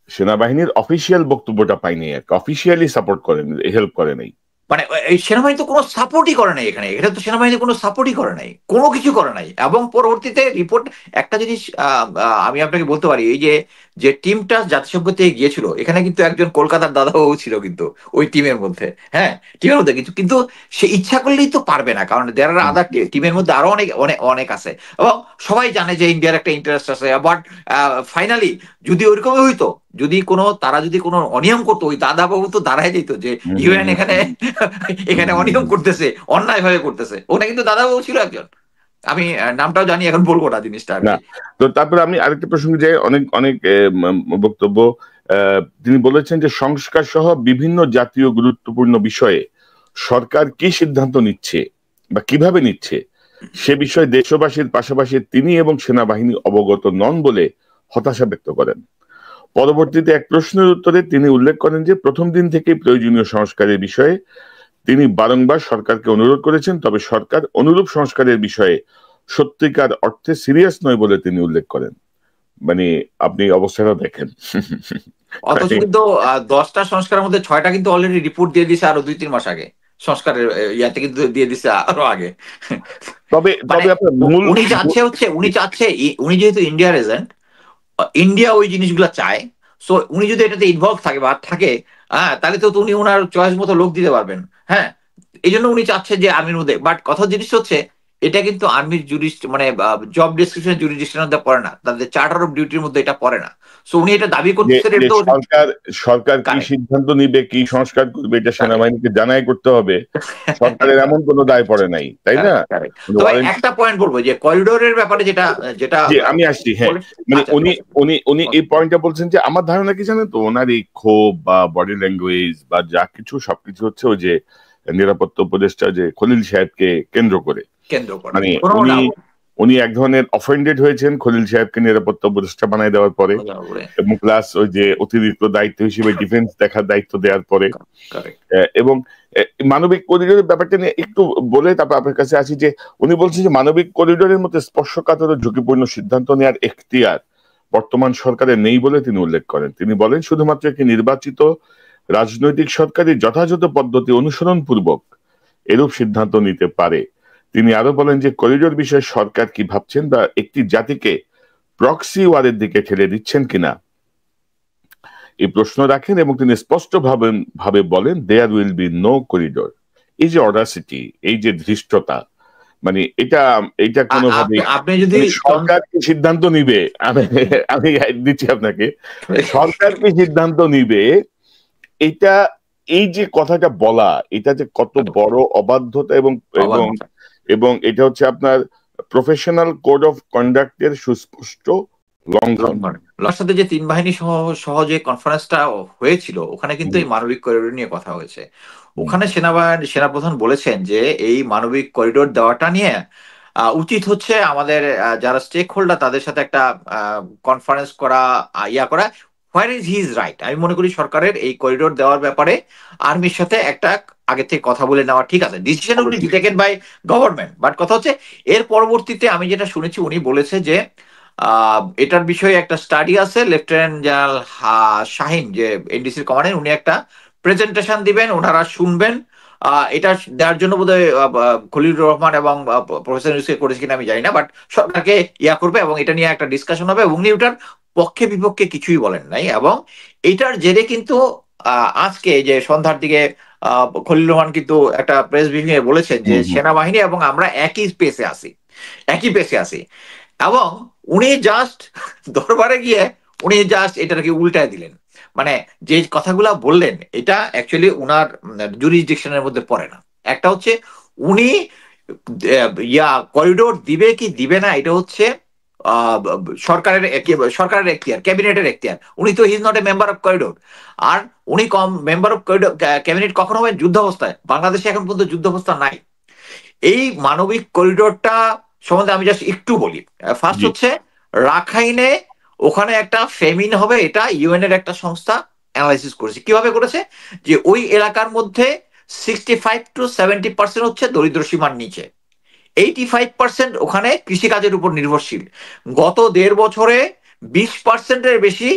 সেনাবাহিনীর অফিসিয়াল বক্তব্যটা পায়নি, অফিসিয়ালি সাপোর্ট করেন, হেল্প করে নাই। মানে এই সেনাবাহিনী তো কোনো সাপোর্টই করে নাই এখানে, এটা তো সেনাবাহিনী কোনো সাপোর্টই করে নাই, কোনো কিছু করে নাই। এবং পরবর্তীতে রিপোর্ট একটা জিনিস আমি আপনাকে বলতে পারি, এই যে যে টিমটা জাতিসংঘ থেকে গিয়েছিল, এখানে কিন্তু একজন কলকাতার দাদাবাবু ছিল কিন্তু ওই টিমের মধ্যে। হ্যাঁ, টিমের মধ্যে কিছু, কিন্তু সে ইচ্ছা করলেই তো পারবে না, কারণ দেয়ার আর আদার টিমের মধ্যে আরো অনেক অনেক অনেক আছে, এবং সবাই জানে যে ইন্ডিয়ার একটা ইন্টারেস্ট আছে। বাট ফাইনালি যদি ওইরকমই হইতো, যদি কোনো তারা যদি কোনো অনিয়ম করতো, ওই দাদাবাবু তো দাঁড়ায় যেত যে ইউএন এখানে এখানে অনিয়ম করতেছে, অন্যায় ভাবে করতেছে। ওটা কিন্তু দাদাবাবু ছিল একজন, আমি নামটাও জানি, এখন বলবো না জিনিসটা। তো তারপরে আমি আরেকটা প্রসঙ্গে যাই, অনেক অনেক বক্তব্য তিনি বলেছেন যে সংস্কার সহ বিভিন্ন জাতীয় গুরুত্বপূর্ণ বিষয়ে সরকার কি সিদ্ধান্ত নিচ্ছে বা কিভাবে নিচ্ছে সে বিষয়ে দেশবাসীর পাশাপাশি তিনি এবং সেনাবাহিনী অবগত নন বলে হতাশা ব্যক্ত করেন। পরবর্তীতে এক প্রশ্নের উত্তরে তিনি উল্লেখ করেন যে প্রথম দিন থেকেই প্রয়োজনীয় সংস্কারের বিষয়ে তিনি বারংবার সরকারকে অনুরোধ করেছেন, তবে সরকার অনুরূপ সংস্কারের বিষয়ে সত্যিকার অর্থে সিরিয়াস নয় বলে তিনি উল্লেখ করেন। মানে আপনি অবস্থাটা দেখেন। অথচ কিন্তু 10টা সংস্কারের মধ্যে 6টা কিন্তু অলরেডি রিপোর্ট দিয়ে দিছে আরো 2-3 মাস আগে, সংস্কারের ইয়াতে কিন্তু দিয়ে দিছে আরো আগে। তবে উনি চাচ্ছে উনি যেহেতু ইন্ডিয়ার এজেন্ট, ইন্ডিয়া ওই জিনিসগুলো চায়, সো উনি যদি এটাতে ইনভলভ থাকে বা থাকে, হ্যাঁ, তাহলে তো উনি ওনার চয়েস মতো লোক দিতে পারবেন। হ্যাঁ, এই জন্য উনি চাচ্ছে যে আর্মির মধ্যে, বাট কথা জিনিস হচ্ছে এটা কিন্তু আর্মির মানে জব ডেসক্রিপশন জুরিডিকশনের মধ্যে পড়ে না, তাদের চার্টার অফ ডিউটির মধ্যে এটা পড়ে না। সো উনি এটা দাবি করতেছেন, সরকার কি সিদ্ধান্ত নিবে, কি সংস্কার করবে, এটা সেনাবাহিনীকে জানাই করতে হবে। সরকারের এমন কোনো দায় পড়ে নাই, তাই না? একটা পয়েন্ট বলবো যে করিডোরের ব্যাপারে যেটা যেটা আমি আসছি। হ্যাঁ, মানে উনি এই পয়েন্টটা বলছেন যে আমার ধারণা কি জানেন তো, ওনার এই ক্ষোভ বা বডি ল্যাঙ্গুয়েজ বা যা কিছু সবকিছু হচ্ছে ওই যে নিরাপত্তা উপদেষ্টা যে খলিল সাহেবকে কেন্দ্র করে। মানে উনি এক ধরনের অফেন্ডেড হয়েছেন খলিল সাহেবকে নিরাপত্তা উপদেষ্টা বানাই দেওয়ার পরে, এবং প্লাস ওই যে অতিরিক্ত দায়িত্ব হিসেবে ডিফেন্স দেখার দায়িত্ব দেওয়ার পরে। এবং মানবিক করিডোরের ব্যাপারটা নিয়ে একটু বলে তারপর আপনার কাছে আসি, যে উনি বলছেন যে মানবিক করিডোরের মধ্যে স্পর্শকাতর ও ঝুঁকিপূর্ণ সিদ্ধান্ত নেওয়ার এখতিয়ার বর্তমান সরকারের নেই বলে তিনি উল্লেখ করেন। তিনি বলেন শুধুমাত্র একটি নির্বাচিত রাজনৈতিক সরকারই যথাযথ পদ্ধতি অনুসরণ পূর্বক এরূপ সিদ্ধান্ত নিতে পারে। তিনি আরো বলেন যে করিডোর বিষয়ে সরকার কি ভাবছেন বা একটি জাতিকে প্রক্সি ওয়ারের দিকে ঠেলে দিচ্ছেন কিনা এই প্রশ্ন রাখেন, এবং তিনি স্পষ্ট ভাবে বলেন there will be no corridor. এই যে অডাসিটি, এই যে ধৃষ্টতা, মানে এটা কোনোভাবে আপনি যদি সরকার কি সিদ্ধান্ত নিবে, আমি দিচ্ছি আপনাকে, সরকার কি সিদ্ধান্ত নিবে, এটা এই যে কথাটা বলা, এটা যে কত বড় অবাধ্যতা এবং এবং এটা হচ্ছে আপনার প্রফেশনাল কোড অফ কন্ডাক্টের সুস্পষ্ট লঙ্ঘন। সাথে যে 3 বাহিনী সহজে কনফারেন্সটা হয়েছিল, ওখানে কিন্তু এই মানবিক করিডোর নিয়ে কথা হয়েছে। ওখানে সেনাপ্রধান বলেছেন যে এই মানবিক করিডোর দেওয়াটা নিয়ে উচিত হচ্ছে আমাদের যারা স্টেক হোল্ডার তাদের সাথে একটা কনফারেন্স করা, করা। Where is his right? আমি মনে করি সরকারের এই করিডোর দেওয়ার ব্যাপারে আর্মির সাথে একটা আগে থেকে কথা বলে নেওয়া ঠিক আছে, decision will be taken by government. But কথা হচ্ছে এর পরবর্তীতে আমি যেটা শুনেছি, উনি বলেছে যে এটার বিষয়ে একটা স্টাডি আছে, লেফটেন্যান্ট জেনারেল শাহিন যে এনডিসির কমান্ডার, উনি একটা প্রেজেন্টেশন দিবেন, ওনারা শুনবেন। এটা দেওয়ার জন্য বোধহয় খলিলুর রহমান এবং প্রফেসর ইউসুফ করেছে কিনা আমি জানি না, বাট সরকারকে করবে এবং এটা নিয়ে একটা ডিসকাশন হবে, এবং উনি ওটার পক্ষে বিপক্ষে কিছুই বলেন নাই। এবং এটার জেরে কিন্তু আজকে যে সন্ধ্যার দিকে খলিল রহমান কিন্তু একটা প্রেস ব্রিফিং এ বলেছেন যে সেনাবাহিনী এবং আমরা একই পেসে আছি এবং উনি জাস্ট দরবারে গিয়ে উনি জাস্ট এটাকে উল্টায় দিলেন। মানে যে কথাগুলা বললেন এটা অ্যাকচুয়ালি উনার জুরিসডিকশনের মধ্যে পড়ে না। একটা হচ্ছে উনি করিডোর দিবে কি দিবে না এটা হচ্ছে সরকারের এখতিয়ার, ক্যাবিনেটের এখতিয়ার। উনি তো he's not a member of corridor. আর উনি মেম্বার অফ করিডোর ক্যাবিনেট কখন হবেন? যুদ্ধাবস্থায়। বাংলাদেশে এখন পর্যন্ত যুদ্ধাবস্থা নাই। এই মানবিক করিডোরটা সম্বন্ধে আমি জাস্ট একটু বলি। ফার্স্ট হচ্ছে রাখাইনে ওখানে একটা ফেমিন হবে, এটা ইউএন এর একটা সংস্থা অ্যানালাইসিস করেছে। কিভাবে করেছে? যে ওই এলাকার মধ্যে 65-70% হচ্ছে দরিদ্র সীমার নিচে, 85% ওখানে কৃষিকাজের উপর নির্ভরশীল। গত 1.5 বছরে 20%-এর বেশি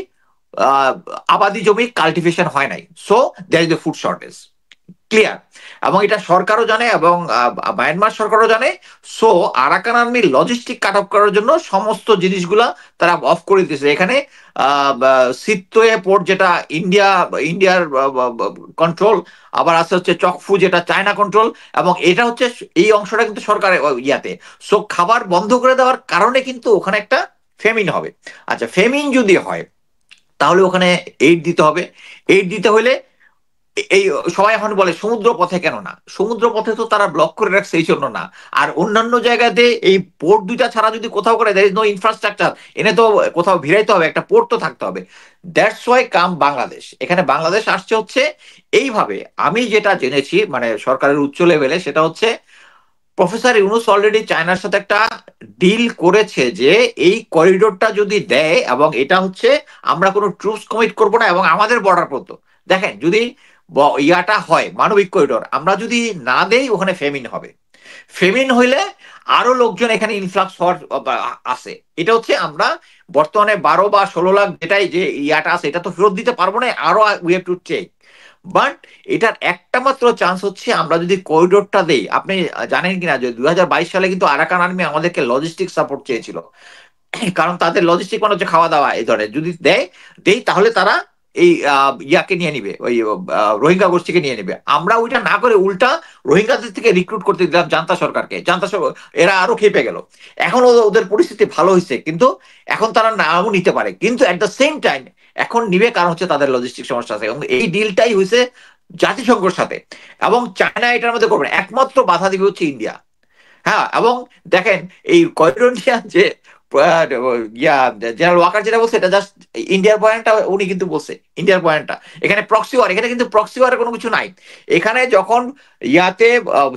আবাদি জমি কাল্টিভেশন হয় নাই। So there is a food shortage, clear. এবং এটা সরকারও জানে এবং মায়ানমার সরকারও জানে। সো আরাকান আর্মির লজিস্টিক কাট অফ করার জন্য সমস্ত জিনিসগুলা তারা অফ করে দিতেছে। এখানে সিত্তোয়ে পোর্ট যেটা ইন্ডিয়ার কন্ট্রোল, আবার আছে হচ্ছে চকফু যেটা চায়না কন্ট্রোল, এবং এটা হচ্ছে এই অংশটা কিন্তু সরকারের ইয়াতে। সো খাবার বন্ধ করে দেওয়ার কারণে কিন্তু ওখানে একটা ফেমিন হবে। আচ্ছা, ফেমিন যদি হয় তাহলে ওখানে এইড দিতে হবে। এইড দিতে হলে এই সবাই এখন বলে সমুদ্র পথে কেন না? সমুদ্র পথে তো তারা ব্লক করে রাখছে এই জন্য না। আর অন্যান্য জায়গাতে এই পোর্ট দুইটা ছাড়া যদি কোথাও করে দেয়ার ইজ নো ইনফ্রাস্ট্রাকচার, এনে তো কোথাও ভিড়াইতে হবে, একটা পোর্ট তো থাকতে হবে। দ্যাটস ওয়াই কাম বাংলাদেশ। এখানে বাংলাদেশ আসছে হচ্ছে এইভাবে। আমি যেটা জেনেছি মানে সরকারের উচ্চ লেভেলে, সেটা হচ্ছে প্রফেসর ইউনুস অলরেডি চায়নার সাথে একটা ডিল করেছে যে এই করিডোরটা যদি দেয়, এবং এটা হচ্ছে আমরা কোনো ট্রুপস কমিট করবো না এবং আমাদের বর্ডার পর্যন্ত। দেখেন যদি ইয়াটা হয় মানবিক করিডোর, আমরা যদি না দেই ওখানে ফেমিন হবে। ফেমিন হইলে আরো লোকজন এখানে ইনফ্লাক্স হওয়ার আছে। এটা হচ্ছে আমরা বর্তমানে 12 বা 16 লাখ যেটাই যে ইয়াটা আছে এটা তো ফেরত দিতে পারবো না, আরো we have to take. But এটার একটা মাত্র চান্স হচ্ছে আমরা যদি করিডোরটা দেই। আপনি জানেন কিনা যে 2022 সালে কিন্তু আরাকান আর্মি আমাদেরকে লজিস্টিক সাপোর্ট চেয়েছিল, কারণ তাদের লজিস্টিক মানে হচ্ছে খাওয়া দাওয়া। এই ধরে যদি দেই তাহলে তারা এই ইয়াকে নিয়ে নিবে, ওই রোহিঙ্গা গোষ্ঠীকে নিয়ে নিবে। আমরা ওইটা না করে উল্টা রোহিঙ্গাদের থেকে রিক্রুট করতে দিলাম জান্তা সরকারকে। এরা আরো খেপে গেল। এখন ওদের পরিস্থিতি ভালো হয়েছে, কিন্তু এখন তারা নাও নিতে পারে, কিন্তু এট দ্য সেম টাইম এখন নিবে কারণ হচ্ছে তাদের লজিস্টিক সমস্যা আছে। এবং এই ডিলটাই হয়েছে জাতিসংঘের সাথে, এবং চায়না এটার মধ্যে করবে। একমাত্র বাধা দিবে হচ্ছে ইন্ডিয়া। হ্যাঁ, এবং দেখেন এই করিডোর যে জেনারেল ওয়াকার যেটা বলছে, এটা জাস্ট ইন্ডিয়ার পয়েন্টটা উনি কিন্তু বলছে, ইন্ডিয়ার পয়েন্টটা। এখানে প্রক্সি ওয়ার, এখানে কিন্তু প্রক্সি ওয়ারের কোনো কিছু নাই। এখানে যখন ইয়াতে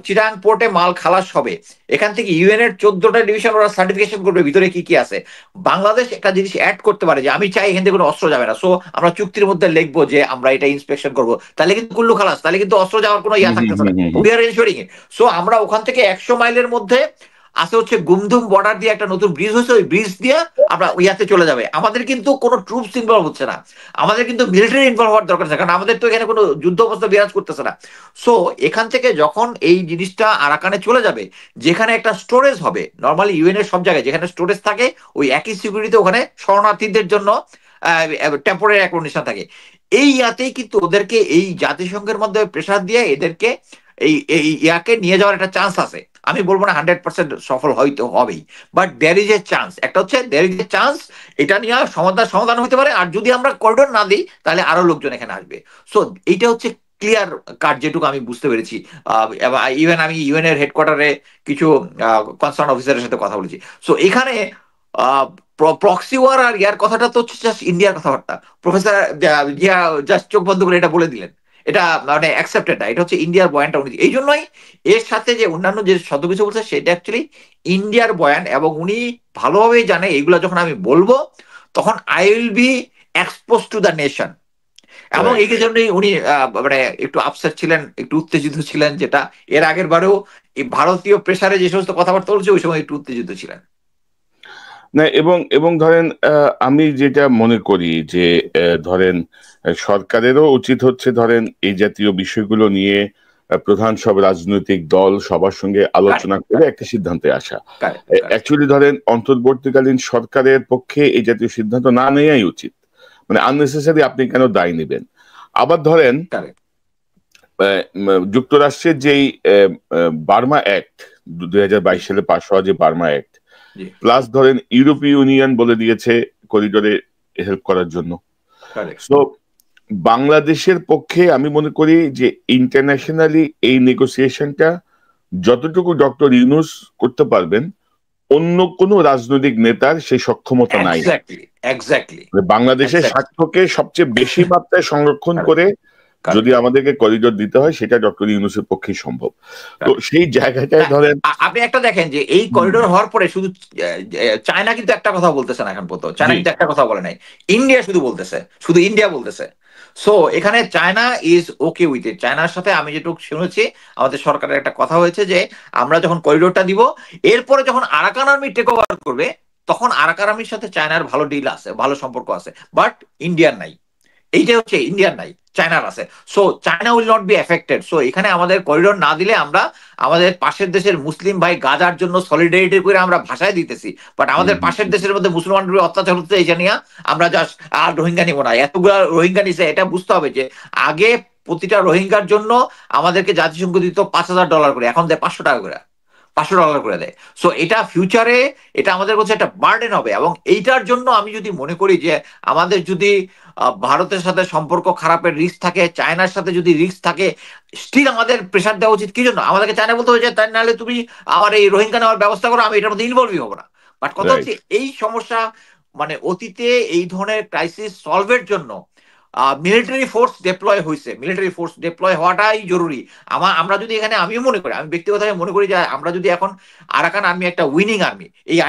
চিরাং পোর্টে মাল খালাস হবে, এখান থেকে ইউএন এর 14টা ডিভিশন ওরা সার্টিফিকেশন করবে ভিতরে কি কি আছে। বাংলাদেশ একটা জিনিস অ্যাড করতে পারে যে আমি চাই এখান থেকে কোনো অস্ত্র যাবে না, সো আমরা চুক্তির মধ্যে লিখবো যে আমরা এটা ইন্সপেকশন করবো। তাহলে কিন্তু কুল্লু খালাস, তাহলে কিন্তু অস্ত্র যাওয়ার কোনো ইয়া থাকতেছে না। We are ensuring it. So আমরা ওখান থেকে 100 মাইলের মধ্যে আছে হচ্ছে গুমধুম বর্ডার দিয়ে একটা নতুন ব্রিজ হয়েছে, ওই ব্রিজ দিয়ে আমরা ইয়াতে চলে যাবে। আমাদের কিন্তু কোনো ট্রুপস ইনভলভ হচ্ছে না, আমাদের কিন্তু মিলিটারি ইনভলভ হওয়ার দরকার আছে, কারণ আমাদের তো এখানে কোনো যুদ্ধ অবস্থা বিরাজ করতেছে না। সো এখান থেকে যখন এই জিনিসটা আরাকানে চলে যাবে, যেখানে একটা স্টোরেজ হবে, নর্মালি ইউএন এর সব জায়গায় যেখানে স্টোরেজ থাকে ওই একই সিকিউরিটি ওখানে শরণার্থীদের জন্য টেম্পোরারি অ্যাকোমোডেশন থাকে। এই ইয়াতেই কিন্তু ওদেরকে এই জাতিসংঘের মধ্যে প্রেসার দিয়ে এদেরকে এই ইয়াকে নিয়ে যাওয়ার একটা চান্স আছে। আমি বলবো না 100% সফল হয়তো হবেই, but there is a chance. একটা হচ্ছে দেয়ার ইজ এ চান্স, এটা নিয়ে সমাধান হতে পারে। আর যদি আমরা করিডোর না দিই তাহলে আরো লোকজন এখানে আসবে। সো এইটা হচ্ছে ক্লিয়ার কাট, যেটুকু আমি বুঝতে পেরেছি। ইভেন আমি ইউএন এর হেডকোয়ার্টারে কিছু কনসার্ন অফিসারের সাথে কথা বলেছি। সো এখানে প্রক্সি ওয়ার আর ইয়ার কথাটা তো হচ্ছে জাস্ট ইন্ডিয়ার কথাবার্তা। প্রফেসর জিয়া জাস্ট চোখ বন্ধ করে এটা বলে দিলেন, এটা মানে অ্যাকসেপ্টেড না। এটা হচ্ছে ইন্ডিয়ার বয়ানটা উনি, এই জন্যই এর সাথে যে অন্যান্য যে শত কিছু বলছে সেটা অ্যাকচুয়ালি ইন্ডিয়ার বয়ান। এবং উনি ভালোভাবেই জানে এইগুলা যখন আমি বলবো তখন I will be expose to the nation. এবং এই জন্যই উনি মানে একটু আপসেট ছিলেন, একটু উত্তেজিত ছিলেন, যেটা এর আগের বারেও এই ভারতীয় প্রেসারে যে সমস্ত কথাবার্তা বলছে ওই সময় একটু উত্তেজিত ছিলেন। না, এবং এবং ধরেন আমি যেটা মনে করি যে ধরেন সরকারেরও উচিত হচ্ছে ধরেন এই জাতীয় বিষয়গুলো নিয়ে প্রধান সব রাজনৈতিক দল সবার সঙ্গে আলোচনা করে একটা সিদ্ধান্তে আসা। অ্যাকচুয়ালি ধরেন অন্তর্বর্তীকালীন সরকারের পক্ষে এই জাতীয় সিদ্ধান্ত না নেওয়াই উচিত। মানে আননেসেসারি আপনি কেন দায় নেবেন? আবার ধরেন যুক্তরাষ্ট্রের যেই বার্মা অ্যাক্ট 2022 সালে পাশ হওয়া যে বার্মা অ্যাক্ট, প্লাস ধরেন ইউরোপীয় ইউনিয়ন বলে দিয়েছে করিডোরে হেল্প করার জন্য। সো বাংলাদেশের পক্ষে আমি মনে করি যে ইন্টারন্যাশনালি এই নেগোসিয়েশনটা যতটুকু ডক্টর ইউনূস করতে পারবেন, অন্য কোন রাজনৈতিক নেতার সেই সক্ষমতা নাই। বাংলাদেশের স্বার্থকে সবচেয়ে বেশি মাত্রায় সংরক্ষণ করে যদি আমাদেরকে করিডোর দিতে হয়, সেটা ডক্টর ইউনূসের পক্ষেই সম্ভব। তো সেই জায়গাটায় ধরেন আপনি একটা দেখেন যে এই করিডোর হওয়ার পরে শুধু চায়না কিন্তু একটা কথা বলতেছে না এখন পর্যন্ত, চায়না কিন্তু একটা কথা বলে নাই, ইন্ডিয়া শুধু বলতেছে, শুধু ইন্ডিয়া বলতেছে। সো এখানে China is okay with it. চায়নার সাথে আমি যেটুকু শুনেছি, আমাদের সরকারের একটা কথা হয়েছে যে আমরা যখন করিডোরটা দিব, এরপরে যখন আরাকান আর্মি টেক ওভার করবে, তখন আরাকান আর্মির সাথে চায়নার ভালো ডিল আছে, ভালো সম্পর্ক আছে, বাট ইন্ডিয়ার নাই। এইটা হচ্ছে ইন্ডিয়ার নাই, চায়নার আছে। So China will not be affected. So এখানে আমাদের করিডোর না দিলে আমরা আমাদের পাশের দেশের মুসলিম ভাই গাজার জন্য সলিডারিটি করে আমরা ভাষায় দিতেছি, বাট আমাদের পাশের দেশের মধ্যে মুসলমানদের অত্যাচার হচ্ছে, এটা নিয়ে আমরা জাস্ট আর রোহিঙ্গা নিব না, এতগুলা রোহিঙ্গা নিছে। এটা বুঝতে হবে যে আগে প্রতিটা রোহিঙ্গার জন্য আমাদেরকে জাতিসংঘ দিত $5,000 করে, এখন দেয় $500 করে, $500 করে দেয়। সো এটা ফিউচারে এটা আমাদের কাছে একটা বার্ডেন হবে। এবং এইটার জন্য আমি যদি মনে করি যে আমাদের যদি ভারতের সাথে সম্পর্ক খারাপের রিস্ক থাকে, চায়নার সাথে যদি রিস্ক থাকে, স্টিল আমাদের প্রেশার দেওয়া উচিত। কি জন্য আমাদেরকে চায়না বলতে হয়েছে, তাই নাহলে তুমি আমার এই রোহিঙ্গা নেওয়ার ব্যবস্থা করো, আমি এটার মধ্যে ইনভলভই হবো না। বাট কথা হচ্ছে এই সমস্যা মানে অতীতে এই ধরনের ক্রাইসিস সলভের জন্য মিলিটারি ফোর্স ডিপ্লয় হয়েছে, মিলিটারি ফোর্স ডিপ্লয় হওয়াটাই জরুরি। আমরা যদি এখানে, আমিও মনে করি, আমি ব্যক্তিগতভাবে মনে করি যে আমরা যদি এখন আরাকান আর্মি একটা উইনিং আর্মি, এই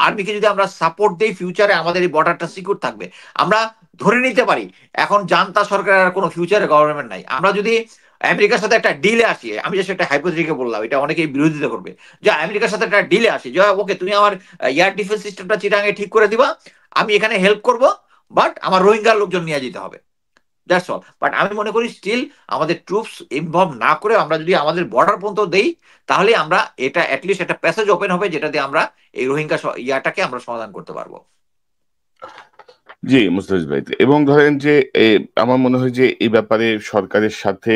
আর্মিকে যদি আমরা সাপোর্ট দেই, ফিউচারে আমাদের এই বর্ডারটা সিকিউর থাকবে। আমরা ধরে নিতে পারি এখন জান্তা সরকারের কোনো ফিউচারে গভর্নমেন্ট নাই, আমরা যদি আমেরিকার সাথে একটা ডিলে আসি, আমি যে সেটা হাইপোথেটিক্যাল বললাম, এটা অনেকেই বিরোধিতা করবে, যে আমেরিকার সাথে একটা ডিলে আসি যে ওকে তুমি আমার এয়ার ডিফেন্স সিস্টেমটা চিটাঙে ঠিক করে দিবা, আমি এখানে হেল্প করব, বাট আমার রোহিঙ্গার লোকজন নিয়ে যেতে হবে, দ্যাটস অল। বাট আমি মনে করি স্টিল আমাদের ট্রুপস ইনভলভ না করে আমরা যদি আমাদের বর্ডার পর্যন্ত দেই, তাহলে আমরা এটা অ্যাটলিস্ট একটা প্যাসেজ ওপেন হবে, যেটা দিয়ে আমরা এই রোহিঙ্গা ইয়াটাকে আমরা সমাধান করতে পারবো। জি মুস্তাফিজ ভাই, এবং ধরেন যে আমার মনে হয় যে এই ব্যাপারে সরকারের সাথে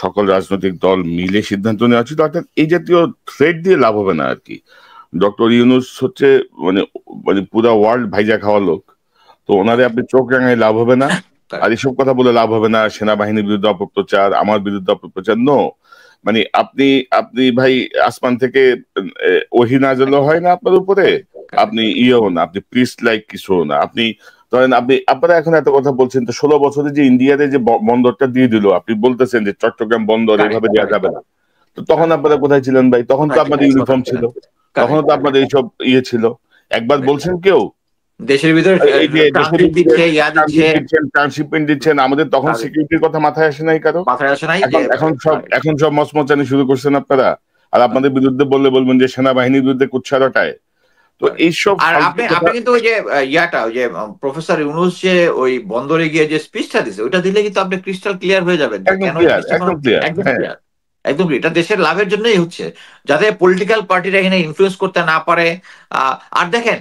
সকল রাজনৈতিক দল মিলে সিদ্ধান্ত নেওয়া উচিত। অর্থাৎ এই জাতীয় থ্রেড দিয়ে লাভ হবে না আর কি। ডক্টর ইউনূস হচ্ছে মানে মানে পুরো ওয়ার্ল্ড ভাইজা খাওয়া লোক, তো ওনারে আপনি চোখ রাঙায় লাভ হবে না, আর এসব কথা বলে লাভ হবে না, সেনাবাহিনীর বিরুদ্ধে অপপ্রচার, আমার বিরুদ্ধে অপপ্রচার। নো, মানে আপনি আপনি ভাই আসমান থেকে ওহী নাযিল হয় না আপনার উপরে, আপনি ইয়েও না, আপনি প্রিস্ট লাইক কিছু না। আপনি ধরেন আপনারা এখন এত কথা বলছেন, তো 16 বছরে যে ইন্ডিয়াতে যে বন্দরটা দিয়ে দিল, আপনি বলতেছেন যে চট্টগ্রাম বন্দর এইভাবে দেওয়া যাবে না, তো তখন আপনারা কোথায় ছিলেন ভাই? তখন তো আপনাদের ইউনিফর্ম ছিল, তখন তো আপনাদের এইসব ইয়ে ছিল। একবার বলছেন কেউ দেশের ভিতরে ট্রান্সশিপমেন্ট দিচ্ছেন, আমাদের তখন সিকিউরিটির কথা মাথায় আসে নাই কারো, এখন সব মচমচানি শুরু করছেন আপনারা। আর আপনাদের বিরুদ্ধে বললে বলবেন যে সেনাবাহিনীর বিরুদ্ধে কুৎসারটায়। তো এইসব আপনি কিন্তু ওই যে ইয়াটা, ওই যে প্রফেসর ইউনূস যে ওই বন্দরে গিয়ে যে স্পিচটা দিছে, ওইটা দিলে কিন্তু আপনি ক্রিস্টাল ক্লিয়ার হয়ে যাবেন। একদম ক্লিয়ার। এটা দেশের লাভের জন্যই হচ্ছে, যাতে পলিটিক্যাল পার্টিরা এখানে ইনফ্লুয়েন্স করতে না পারে। আর দেখেন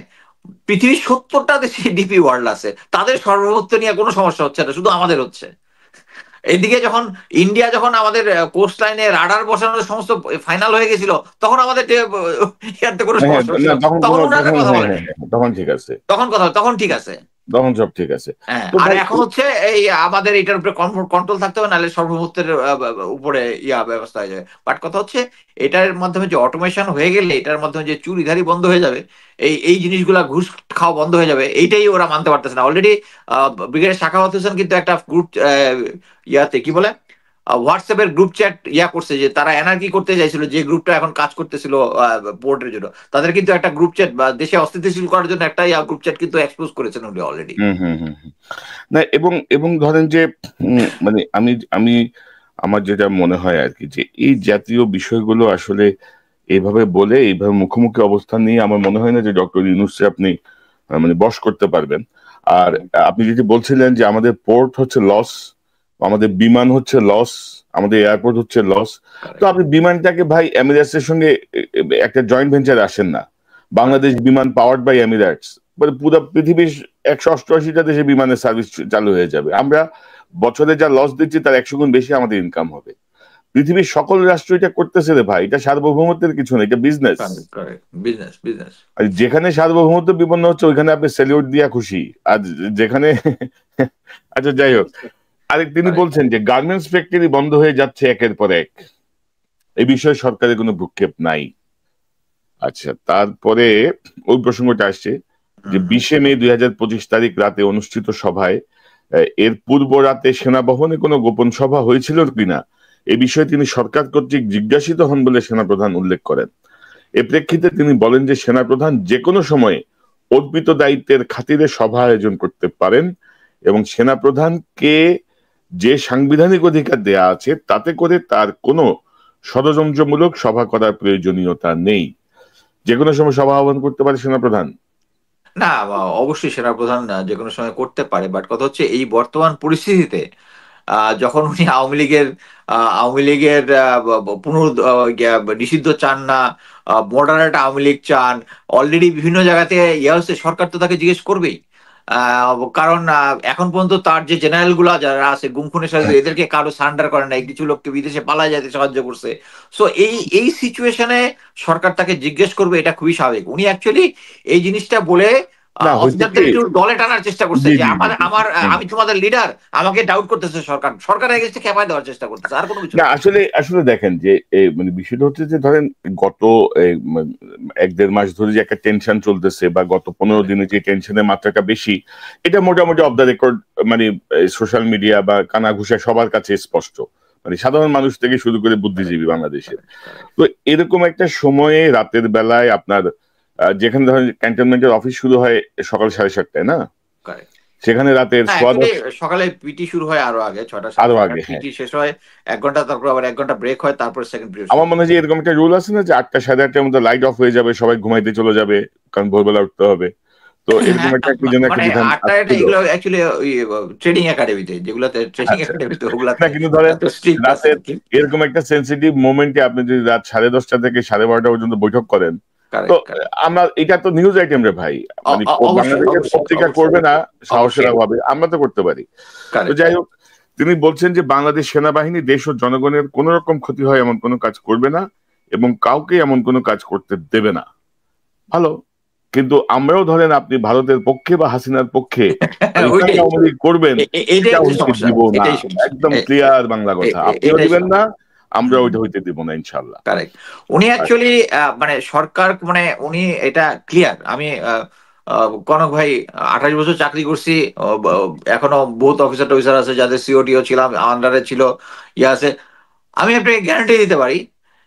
পৃথিবীর 70টা দেশে ডিপি ওয়ার্ল্ড আছে, তাদের সর্বভৌমত্ব নিয়ে কোনো সমস্যা হচ্ছে না, শুধু আমাদের হচ্ছে। এইদিকে যখন ইন্ডিয়া যখন আমাদের কোস্ট লাইনে রাডার বসানোর সমস্ত ফাইনাল হয়ে গেছিল, তখন আমাদের কোনো সমস্যা হচ্ছে না, তখন ঠিক আছে, তখন ঠিক আছে, তখন সব ঠিক আছে। আর এখন হচ্ছে এই আমাদের এটার উপরে কন্ট্রোল থাকতে হবে, নাহলে সর্বভৌমত্বের উপরে ব্যবস্থা হয়ে যাবে। বাট কথা হচ্ছে এটার মাধ্যমে যে অটোমেশন হয়ে গেলে, এটার মাধ্যমে যে চুরিধারি বন্ধ হয়ে যাবে, এই জিনিসগুলা ঘুষ খাওয়া বন্ধ হয়ে যাবে, এইটাই ওরা মানতে পারতেছে না। অলরেডি ব্রিগেডিয়ার শাখাওয়াত হোসেন কিন্তু একটা গ্রুপ ইয়াতে কি বলে হোয়াটসঅ্যাপের গ্রুপ চ্যাট করছে, যে তারা এনার্কি করতে চাইছিল, যে গ্রুপটা এখন কাজ করতেছিল পোর্টের জন্য, তাদের কিন্তু একটা গ্রুপ চ্যাট বা দেশে অস্থিতিশীল করার জন্য একটা গ্রুপ চ্যাট কিন্তু এক্সপোজ করেছেন উনি অলরেডি। না, এবং ধরেন যে মানে আমি আমার যেটা মনে হয় আর কি, যে এই জাতীয় বিষয়গুলো আসলে এইভাবে বলে, এইভাবে মুখোমুখি অবস্থান নিয়ে আমার মনে হয় না যে ডক্টর ইউনূসকে আপনি মানে বশ করতে পারবেন। আর আপনি যেটি বলছিলেন যে আমাদের পোর্ট হচ্ছে লস, আমাদের বিমান হচ্ছে লস, আমাদের এয়ারপোর্ট হচ্ছে লস, তো আপনি বিমানটাকে ভাই এমিরেটস এর সঙ্গে একটা জয়েন্ট ভেঞ্চারে আসেন না। বাংলাদেশ বিমান পাওয়ার্ড বাই এমিরেটস, পুরো পৃথিবীর 188টা দেশে বিমানের সার্ভিস চালু হয়ে যাবে। আমরা বছরে যা লস দিচ্ছি তার 100 গুণ বেশি আমাদের ইনকাম হবে। পৃথিবীর সকল রাষ্ট্র এটা করতেছে রে ভাই, এটা সার্বভৌমত্বের কিছু না, এটা বিজনেস। আর যেখানে সার্বভৌমত্ব বিপন্ন হচ্ছে ওইখানে আপনি স্যালিউট দিয়া খুশি, আর যেখানে আচ্ছা যাই হোক, আরেক তিনি বলছেন যে গার্মেন্টস ফ্যাক্টরি বন্ধ হয়ে যাচ্ছে একের পর এক, এই বিষয়ে সরকারের কোনো ভ্রুক্ষেপ নাই। আচ্ছা, তারপরে ওই প্রসঙ্গটা আসছে যে 20 মে 2025 তারিখ রাতে অনুষ্ঠিত সভায় এর পূর্ব রাতে সেনাভবনে কোনো গোপন সভা হয়েছিল কিনা এ বিষয়ে তিনি সরকার কর্তৃক জিজ্ঞাসিত হন বলে সেনাপ্রধান উল্লেখ করেন। এ প্রেক্ষিতে তিনি বলেন যে সেনাপ্রধান যে কোনো সময়ে অর্পিত দায়িত্বের খাতিরে সভা আয়োজন করতে পারেন এবং সেনাপ্রধানকে যে সাংবিধানিক অধিকার দেয়া আছে তাতে করে তার কোনো ষড়যন্ত্রমূলক সভা করার প্রয়োজনীয়তা নেই। যে কোনো সময় সভা আহ্বান করতে পারে সেনাপ্রধান? না, অবশ্যই সেনাপ্রধান যে কোনো সময় করতে পারে, বাট কথা হচ্ছে এই বর্তমান পরিস্থিতিতে যখন উনি আওয়ামী লীগের নিষিদ্ধ চান না, মডারেট আওয়ামী লীগ চান, অলরেডি বিভিন্ন জায়গাতে হচ্ছে, সরকার তো তাকে জিজ্ঞেস করবেই। কারণ এখন পর্যন্ত তার যে জেনারেল গুলা যারা আছে গুম খুনের সাথে, এদেরকে কারো সারেন্ডার করে নাই, কিছু লোককে বিদেশে পালায় যেতে সাহায্য করছে। সো এই সিচুয়েশনে সরকার তাকে জিজ্ঞেস করবে, এটা খুবই স্বাভাবিক। উনি অ্যাকচুয়ালি এই জিনিসটা বলে অফিসারদের একটু দলে টানার চেষ্টা করছে যে আমি তোমাদের লিডার, আমাকে ডাউট করতেছে সরকার এগেইনস্টে খেপায় দেওয়ার চেষ্টা করতেছে, আর কোনো কিছু না। আসলে দেখেন যে মানে বিষয়টা হচ্ছে যে ধরেন গত 1-1.5 মাস ধরে যে একটা টেনশন চলতেছে বা গত 15 দিনে যে টেনশনের মাত্রাটা বেশি, এটা মোটামুটি অফ দ্য রেকর্ড, মানে সোশ্যাল মিডিয়া বা কানাঘুষা সবার কাছে স্পষ্ট, মানে সাধারণ মানুষ থেকে শুরু করে বুদ্ধিজীবী বাংলাদেশের। তো এরকম একটা সময়ে রাতের বেলায় আপনার যেখানে ধরেন ক্যান্টনমেন্টের অফিস শুরু হয় সকাল 7:30টায় না, সেখানে রাতের সকালে পিটি শুরু হয় আরো আগে, 6টা আরো আগে, পিটি শেষ হয় 1 ঘন্টা, তারপর আবার 1 ঘন্টা ব্রেক হয়, তারপর সেকেন্ড পিরিয়ড। আমার মনে হয় যে এরকম একটা রুল আছে না যে 8টা 8:30টার মধ্যে লাইট অফ হয়ে যাবে, সবাই ঘুমাইতে চলে যাবে, কারণ ভোরবেলা উঠতে হবে। তো এরকম একটা কি যেন একটা বিধান আছে। এগুলো অ্যাকচুয়ালি ট্রেনিং একাডেমিতে, যেগুলোতে ট্রেনিং একাডেমিতে ওগুলাতে, কিন্তু ধরেন রাতের এরকম একটা সেনসিটিভ মোমেন্টে আপনি যদি রাত 10:30 থেকে 12:30 পর্যন্ত বৈঠক করেন, তো আমরা এটা তো নিউজ আইটেম রে ভাই, মানে বাংলাদেশের পত্রিকা করবে না সাহসের অভাবে, আমরা তো করতে পারি। তো যাই হোক, তিনি বলছেন যে বাংলাদেশ সেনাবাহিনী দেশ ও জনগণের কোন রকম ক্ষতি হয় এমন কোনো কাজ করবে না এবং কাউকে এমন কোনো কাজ করতে দেবে না। ভালো, কিন্তু আমরাও ধরেন আপনি ভারতের পক্ষে বা হাসিনার পক্ষে করবেন, দিব না, একদম ক্লিয়ার বাংলা কথা, আপনিও দিবেন না, আমরা ওইটা হইতে দিব না ইনশাল্লাহ। কারেক্ট। উনি অ্যাকচুয়ালি মানে সরকার, মানে উনি এটা ক্লিয়ার। আমি কনক ভাই 28 বছর চাকরি করছি, এখনো বহুত অফিসার টফিসার আছে যাদের সিওটিও ছিলাম, আন্ডারে ছিল, আছে। আমি আপনাকে গ্যারান্টি দিতে পারি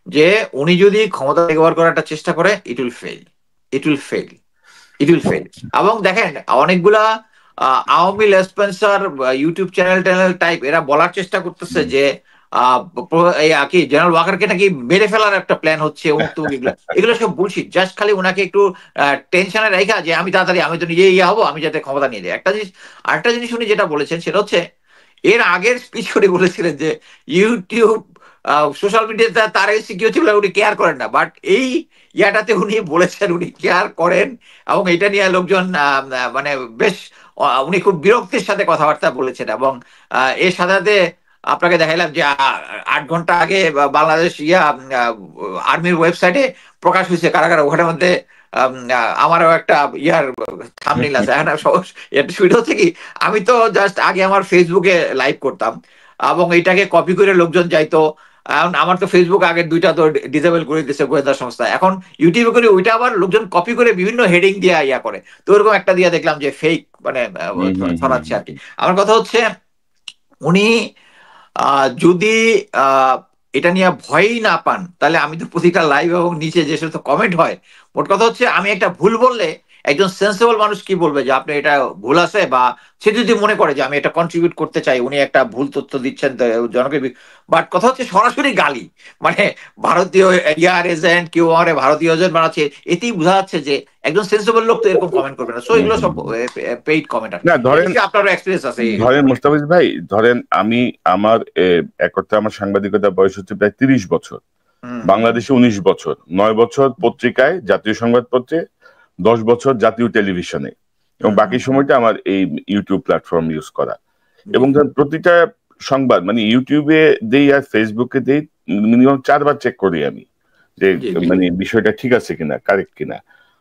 যে উনি যদি ক্ষমতা ব্যবহার করার একটা চেষ্টা করে, it will fail, it will fail, it will fail. এবং দেখেন অনেকগুলা আওয়ামী লেসপেন্সার ইউটিউব চ্যানেল টাইপ এরা বলার চেষ্টা করতেছে যে কি জেনারেল ওয়াকারকে নাকি মেরে ফেলার একটা প্ল্যান হচ্ছে, এগুলো সব বুলশিট। জাস্ট খালি ওনাকে একটু টেনশনে রেখা যে আমি তাড়াতাড়ি, আমি তো নিজে হবো, আমি যাতে ক্ষমতা নিয়ে যাই। আরেকটা জিনিস উনি যেটা বলেছেন সেটা হচ্ছে, এর আগের স্পিচ উনি বলেছিলেন যে ইউটিউব সোশ্যাল মিডিয়াতে তার সিকিউরিটি বলে উনি কেয়ার করেন না, বাট এই ইয়াটাতে উনি বলেছেন উনি কেয়ার করেন, এবং এটা নিয়ে লোকজন মানে বেশ উনি খুব বিরক্তির সাথে কথাবার্তা বলেছেন। এবং এর সাথে আপনাকে দেখাইলাম যে 8 ঘন্টা আগে বাংলাদেশ আর্মির ওয়েবসাইটে প্রকাশ হয়েছে কারা ওখানের মধ্যে আমারও একটা থাম্বনেইল আছে। সুবিধা হচ্ছে কি, আমি তো জাস্ট আগে আমার ফেসবুকে লাইভ করতাম এবং এটাকে কপি করে লোকজন যাইতো। আমার তো ফেসবুক আগের 2টা তো ডিসেবল করে দিয়েছে গোয়েন্দা সংস্থা, এখন ইউটিউবে করে ওইটা আবার লোকজন কপি করে বিভিন্ন হেডিং দিয়ে করে। তো ওরকম একটা দিয়ে দেখলাম যে ফেক, মানে ছড়াচ্ছে আর কি। আমার কথা হচ্ছে, উনি যদি এটা নিয়ে ভয়ই না পান, তাহলে আমি তো প্রতিটা লাইভ এবং নিচে যে সমস্ত কমেন্ট হয়, মোট কথা হচ্ছে আমি একটা ভুল বললে একজন সেন্সেবল মানুষ কি বলবে যে আপনি এটা ভুল আছে, বা সে যদি মনে করে যে আমি এটা কন্ট্রিবিউট করতে চাই, উনি একটা ভুল তথ্য দিচ্ছেন জনকে। বাট কথা হচ্ছে সরাসরি গালি, মানে ভারতীয় এজেন্ট, কেউ আমার ভারতীয় এজেন্ট বানাচ্ছে, এতেই বোঝা যাচ্ছে যে একজন সেন্সেবল লোক তো এরকম কমেন্ট করবে না। সো এগুলো সব পেইড কমেন্ট। না ধরেন আপনারও এক্সপেরিয়েন্স আছে? ধরেন মোস্তাফিজ ভাই, ধরেন আমি আমার এক অর্থে আমার সাংবাদিকতা বয়স হচ্ছে প্রায় 30 বছর, বাংলাদেশে 19 বছর, 9 বছর পত্রিকায়, জাতীয় সংবাদপত্রে, 10 বছর জাতীয় টেলিভিশনে, এবং বাকি সময়টা আমার এই ইউটিউব প্ল্যাটফর্ম ইউজ করা। এবং প্রতিটা সংবাদ মানে ইউটিউবে দেই আর ফেসবুকে দেই, মিনিমাম 4 বার চেক করি আমি যে মানে বিষয়টা ঠিক আছে কিনা, কারেক্ট কিনা।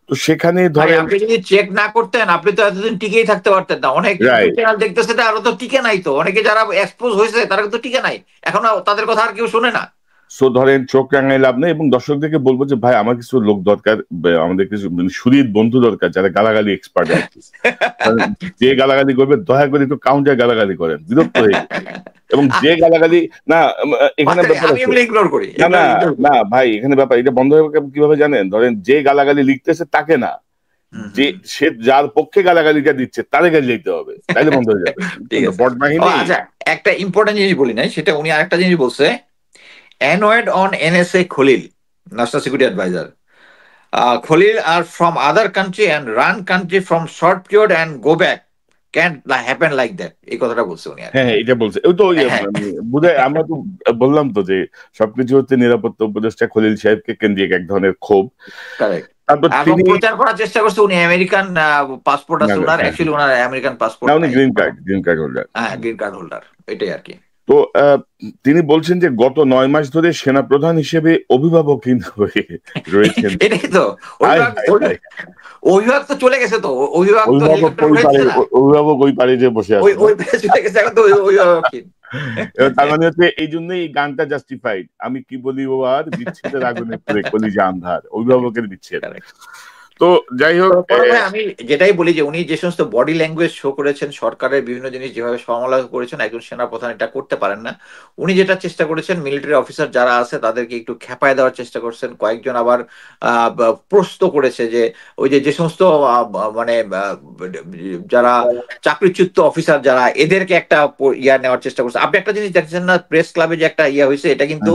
তো সেখানে ধরেন আপনি যদি চেক না করতেন আপনি তো এতদিন টিকেই থাকতে পারতেন না। অনেক ইউটিউব চ্যানেল দেখতেছে আরো তো টিকে নাই, তো অনেকে যারা এক্সপোজ হয়েছে তারা কিন্তু টিকে নাই, এখন তাদের কথা আর কেউ শুনে না। সো ধরেন চোখ রাঙাই লাভ নেই, এবং দর্শকদেরকে বলবো যে ভাই আমার কিছু লোক দরকার, আমাদের কিছু সুদীর বন্ধু দরকার যারা গালাগালি এক্সপার্ট আর কি। যে গালাগালি করবে দয়া করে একটু কাউন্টার গালাগালি করেন, বিরক্ত হয়ে এবং যে গালাগালি না এখানে ব্যাপার আছে না না না ভাই, এখানে ব্যাপার এটা বন্ধ হবে কিভাবে জানেন? ধরেন যে গালাগালি লিখতেছে তাকে না, যে সে যার পক্ষে গালাগালিটা দিচ্ছে তারে গালি দিতে হবে, তাইলে বন্ধ হয়ে যাবে। বট বাহিনী। আচ্ছা একটা ইম্পর্টেন্ট জিনিস বলি নাই, সেটা উনি আরেকটা জিনিস বলছে, annoyed on NSA Khalil, National Security Advisor. Khalil are from other country and run country from short period and go back. Can't happen like that. এই কথাটা বলছে উনি। হ্যাঁ এটা বলছে, ওই তো বোধহয় আমরা তো বললাম তো যে সবকিছু হচ্ছে নিরাপত্তা উপদেষ্টা খলিল সাহেবকে কেন্দ্রিক এক ধরনের ক্ষোভ। তারপর তিনি প্রচার করার চেষ্টা করছে উনি আমেরিকান পাসপোর্ট আছে ওনার, অ্যাকচুয়ালি ওনার আমেরিকান পাসপোর্ট না, উনি গ্রিন কার্ড হোল্ডার। হ্যাঁ গ্রিন কার্ড হোল্ডার, এটাই আর কি। তো তিনি বলছেন যে গত 9 মাস ধরে সেনা প্রধান হিসেবে অভিভাবকহীন হয়ে রয়েছেন। এটাই তো, অভিভাবক তো চলে গেছে, তো অভিভাবক ওই পারে যে বসে আছে, চলে গেছে, এখন তো অভিভাবকহীন। তার মানে হচ্ছে এই জন্যই এই গানটা জাস্টিফাইড, আমি কি বলি ও আর বিচ্ছেদের আগুনে পড়ে কলিজা আন্ধার, অভিভাবকের বিচ্ছেদ। তো যাই হোক, আমি যেটাই বলি যে উনি যে সমস্ত বডি ল্যাঙ্গুয়েজ শো করেছেন, সরকারের বিভিন্ন জিনিস যেভাবে সমালোচনা করেছেন, একজন সেনাপ্রধান এটা করতে পারেন না। উনি যেটা চেষ্টা করেছেন, মিলিটারি অফিসার যারা আছে তাদেরকে একটু খেপায় দেওয়ার চেষ্টা করছেন। কয়েকজন আবার প্রশ্ন করেছে যে ওই যে সমস্ত মানে যারা চাকরিচ্যুত অফিসার যারা, এদেরকে একটা ইয়া নেওয়ার চেষ্টা করছে। আপনি একটা জিনিস দেখছেন না, প্রেস ক্লাবে যে একটা ইয়া হয়েছে, এটা কিন্তু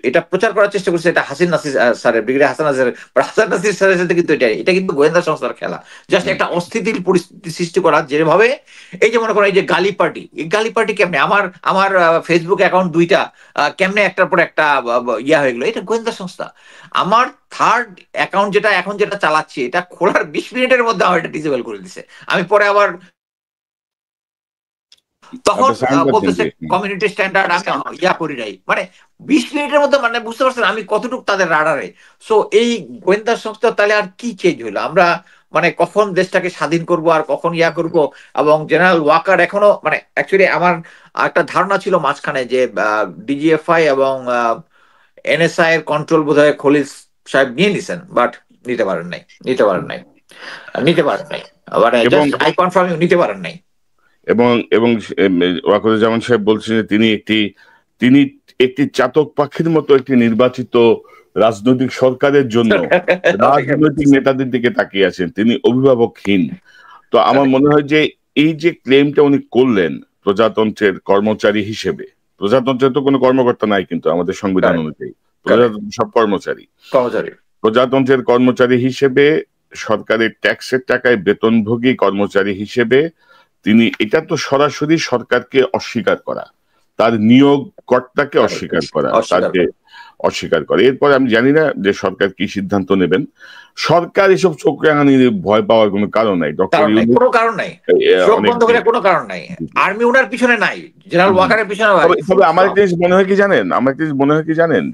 এটা প্রচার করার চেষ্টা করছে, এটা হাসিন নাসির স্যারের, ব্রিগেডিয়ার হাসান নাসির, হাসান নাসির স্যারের সাথে কিন্তু এটা কিন্তু গোয়েন্দা সংস্থার খেলা, জাস্ট একটা অস্থিতির পরিস্থিতি সৃষ্টি করা। যেভাবে এই যে মনে করেন এই যে গালি পার্টি, এই গালি পার্টি কেমনে আমার ফেসবুক অ্যাকাউন্ট 2টা কেমনে একটার পর একটা ইয়া হয়ে গেলো, এটা গোয়েন্দা সংস্থা। আমার থার্ড অ্যাকাউন্ট যেটা এখন যেটা চালাচ্ছি, এটা খোলার 20 মিনিটের মধ্যে আমার এটা ডিসেবল করে দিছে। আমি পরে আবার তখন বলতেছে কমিউনিটি স্ট্যান্ডার্ড আমি ইয়া করি নাই, মানে 20 মিনিটের মধ্যে, মানে বুঝতে পারছেন আমি কতটুকু তাদের রাডারে। সো এই গোয়েন্দা সংস্থা তাহলে আর কি চেঞ্জ হইলো? আমরা মানে কখন দেশটাকে স্বাধীন করব আর কখন ইয়া করব? এবং জেনারেল ওয়াকার এখনো, মানে অ্যাকচুয়ালি আমার একটা ধারণা ছিল মাঝখানে যে ডিজিএফআই এবং এনএসআই এর কন্ট্রোল বোধহয় খলিল সাহেব নিয়ে নিছেন, বাট নিতে পারেন নাই। আই কনফার্ম নিতে পারেন নাই। এবং ওয়াকারুজ্জামান সাহেব বলছেন যে তিনি একটি চাতক পাখির মতো একটি নির্বাচিত রাজনৈতিক সরকারের জন্য রাজনৈতিক নেতাদের দিকে তাকিয়ে আছেন, তিনি অভিভাবকহীন। তো আমার মনে হয় যে এই যে ক্লেমটা উনি করলেন প্রজাতন্ত্রের কর্মচারী হিসেবে, প্রজাতন্ত্রের তো কোনো কর্মকর্তা নাই কিন্তু আমাদের সংবিধান অনুযায়ী, প্রজাতন্ত্র সব কর্মচারী, প্রজাতন্ত্রের কর্মচারী হিসেবে, সরকারের ট্যাক্সের টাকায় বেতনভোগী কর্মচারী হিসেবে তিনি, এটা তো সরাসরি সরকারকে অস্বীকার করা, তার নিয়োগ কর্তাকে অস্বীকার করা, তাকে অস্বীকার করে। এরপরে আমি জানি না যে সরকার কি সিদ্ধান্ত নেবেন। সরকার এসব চোখ রাঙানি ভয় পাওয়ার কোনো কারণ নাই, কোনো কারণ নাই, চোখ বন্ধ করে কোনো কারণ নাই। আর্মি ওনার পিছনে নাই, জেনারেল ওয়াকারের পিছনে। তবে আমার একটা জিনিস মনে হয় কি জানেন,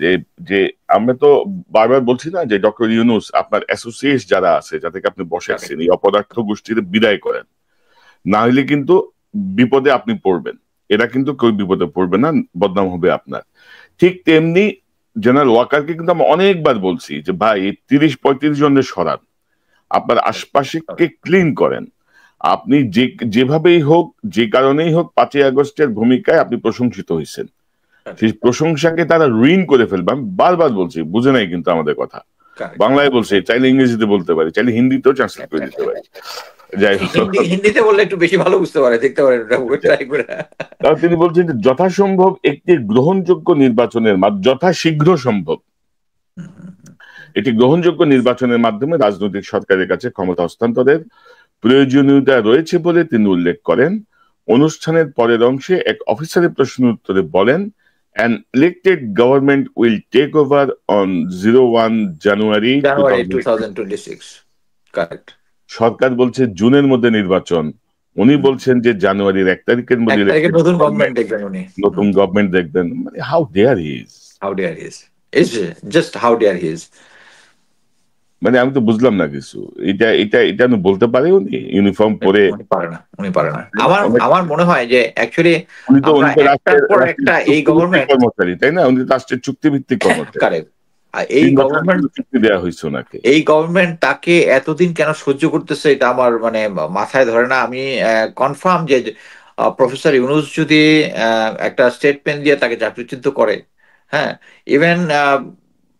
যে আমরা তো বারবার বলছি না যে ডক্টর ইউনূস আপনার অ্যাসোসিয়েট যারা আছে, যাদেরকে আপনি বসে আছেন, এই অপদার্থ গোষ্ঠীর বিদায় করেন, না হলে কিন্তু বিপদে আপনি পড়বেন। এরা কিন্তু কেউ বিপদে পড়বে না, বদনাম হবে আপনার। ঠিক তেমনি জেনারেল ওয়াকারকে কিন্তু আমি অনেকবার বলছি যে ভাই 30-35 জনের সরান, আপনার আশপাশে ক্লিন করেন। আপনি যেভাবেই হোক, যে কারণেই হোক, 5ই আগস্টের ভূমিকায় আপনি প্রশংসিত হয়েছেন, সেই প্রশংসাকে তারা রুইন করে ফেলবে। আমি বারবার বলছি, বুঝে নাই কিন্তু আমাদের কথা। বাংলায় বলছে, চাইলে ইংরেজিতে বলতে পারি, চাইলে হিন্দিতেও ট্রান্সলেট করে দিতে পারি। হিন্দিতে বললে একটু বেশি ভালো বুঝতে পারে, দেখতে পারেন। তিনি বলছেন যে যথাসম্ভব একটি গ্রহণযোগ্য নির্বাচনের যথাশীঘ্র সম্ভব একটি গ্রহণযোগ্য নির্বাচনের মাধ্যমে রাজনৈতিক সরকারের কাছে ক্ষমতা হস্তান্তরের প্রয়োজনীয়তা রয়েছে বলে তিনি উল্লেখ করেন। অনুষ্ঠানের পরের অংশে এক অফিসারের প্রশ্নের উত্তরে বলেন, an elected government will take over on 01 January 2026. Correct. সরকার বলছে জুনের মধ্যে নির্বাচন, উনি বলছেন যে জানুয়ারির 1 তারিখের মধ্যে নতুন গভর্নমেন্ট দেখবেন উনি, নতুন গভর্নমেন্ট দেখবেন। মানে how dare he is, how dare he is, is just how dare he is. মানে আমি তো বুঝলাম না কিছু। এটা এটা এটা আমি বলতে পারি উনি ইউনিফর্ম পরে? উনি পারে না, উনি পারে না। আমার মনে হয় যে অ্যাকচুয়ালি উনি তো আমরা একটার পর একটা এই চুক্তিভিত্তিক কর্মচারী, তাই না? উনি তো রাষ্ট্রের চুক্তিভিত্তিক কর্মচারী। কারেক্ট। আর এই 3 বছরের গভর্নমেন্ট, চুক্তি দেওয়া হয়েছে ওনাকে। এই গভর্নমেন্ট তাকে এতদিন কেন সহ্য করতেছে এটা আমার মানে মাথায় ধরে না। আমি কনফার্ম যে প্রফেসর ইউনূস যদি একটা স্টেটমেন্ট দিয়ে তাকে চাকরিচ্যুত করে, হ্যাঁ, ইভেন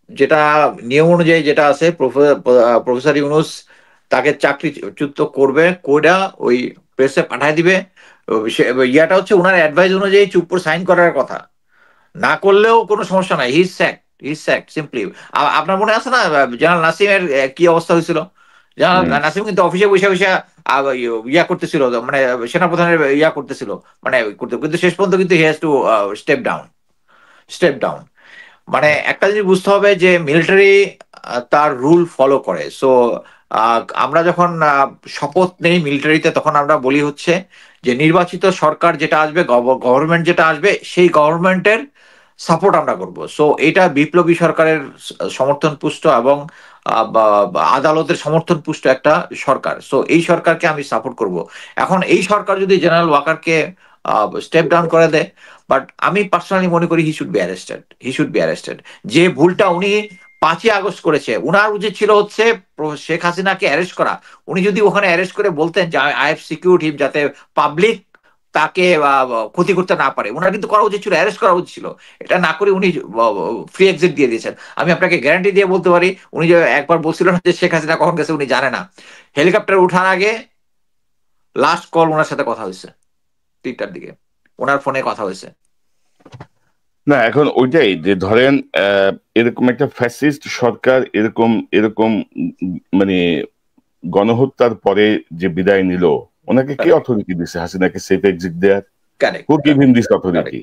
যেটা নিয়ম অনুযায়ী যেটা আছে, প্রফেসর ইউনূস তাকে চাকরিচ্যুত করবে, কোডা ওই প্রেসে পাঠায় দিবে। ইয়াটা হচ্ছে ওনার অ্যাডভাইস অনুযায়ী চুপ করে সাইন করার কথা, না করলেও কোনো সমস্যা নাই, হি স্যাক, হি স্যাক সিম্পলি। আপনার মনে আছে না জেনারেল নাসিমের কি অবস্থা হয়েছিল? জেনারেল নাসিম কিন্তু অফিসে বসে বসে ইয়া করতেছিল, মানে সেনাপ্রধানের ইয়া করতেছিল, মানে কিন্তু শেষ পর্যন্ত কিন্তু he has to step down, step down. মানে একটা জিনিস বুঝতে হবে যে মিলিটারি তার রুল ফলো করে। সো আমরা যখন শপথ নেই মিলিটারিতে, তখন আমরা বলি হচ্ছে যে নির্বাচিত সরকার যেটা আসবে, গভর্নমেন্ট যেটা আসবে, সেই গভর্নমেন্টের সাপোর্ট আমরা করব। সো এটা বিপ্লবী সরকারের সমর্থন পুষ্ট এবং আদালতের সমর্থন পুষ্ট একটা সরকার। সো এই সরকারকে আমি সাপোর্ট করব। এখন এই সরকার যদি জেনারেল ওয়াকারকে স্টেপ ডাউন করে দেয়, বাট আমি পার্সোনালি মনে করি he should be arrested, he should be arrested. যে ভুলটা উনি 5ই আগস্ট করেছে, উনার উচিত ছিল হচ্ছে শেখ হাসিনাকে অ্যারেস্ট করা। উনি যদি ওখানে অ্যারেস্ট করে বলতেন যে আই হ্যাভ সিকিউরড হিম, যাতে পাবলিক তাকে ক্ষতি করতে না পারে, ওনার কিন্তু করা উচিত ছিল, অ্যারেস্ট করা উচিত ছিল। এটা না করে উনি ফ্রি এক্সিট দিয়ে দিয়েছেন। আমি আপনাকে গ্যারান্টি দিয়ে বলতে পারি, উনি যে একবার বলছিলেন যে শেখ হাসিনা কখন গেছে উনি জানে না, হেলিকপ্টার উঠার আগে লাস্ট কল ওনার সাথে কথা হয়েছে 3টার দিকে, ওনার ফোনে কথা হয়েছে। না এখন ওইটাই যে ধরেন এরকম একটা ফ্যাসিস্ট সরকার এরকম এরকম মানে গণহত্যার পরে যে বিদায় নিল, ওনাকে কে অথরিটি দিছে হাসিনাকে সেফ এক্সিট দেয়ার? Who give him this authority?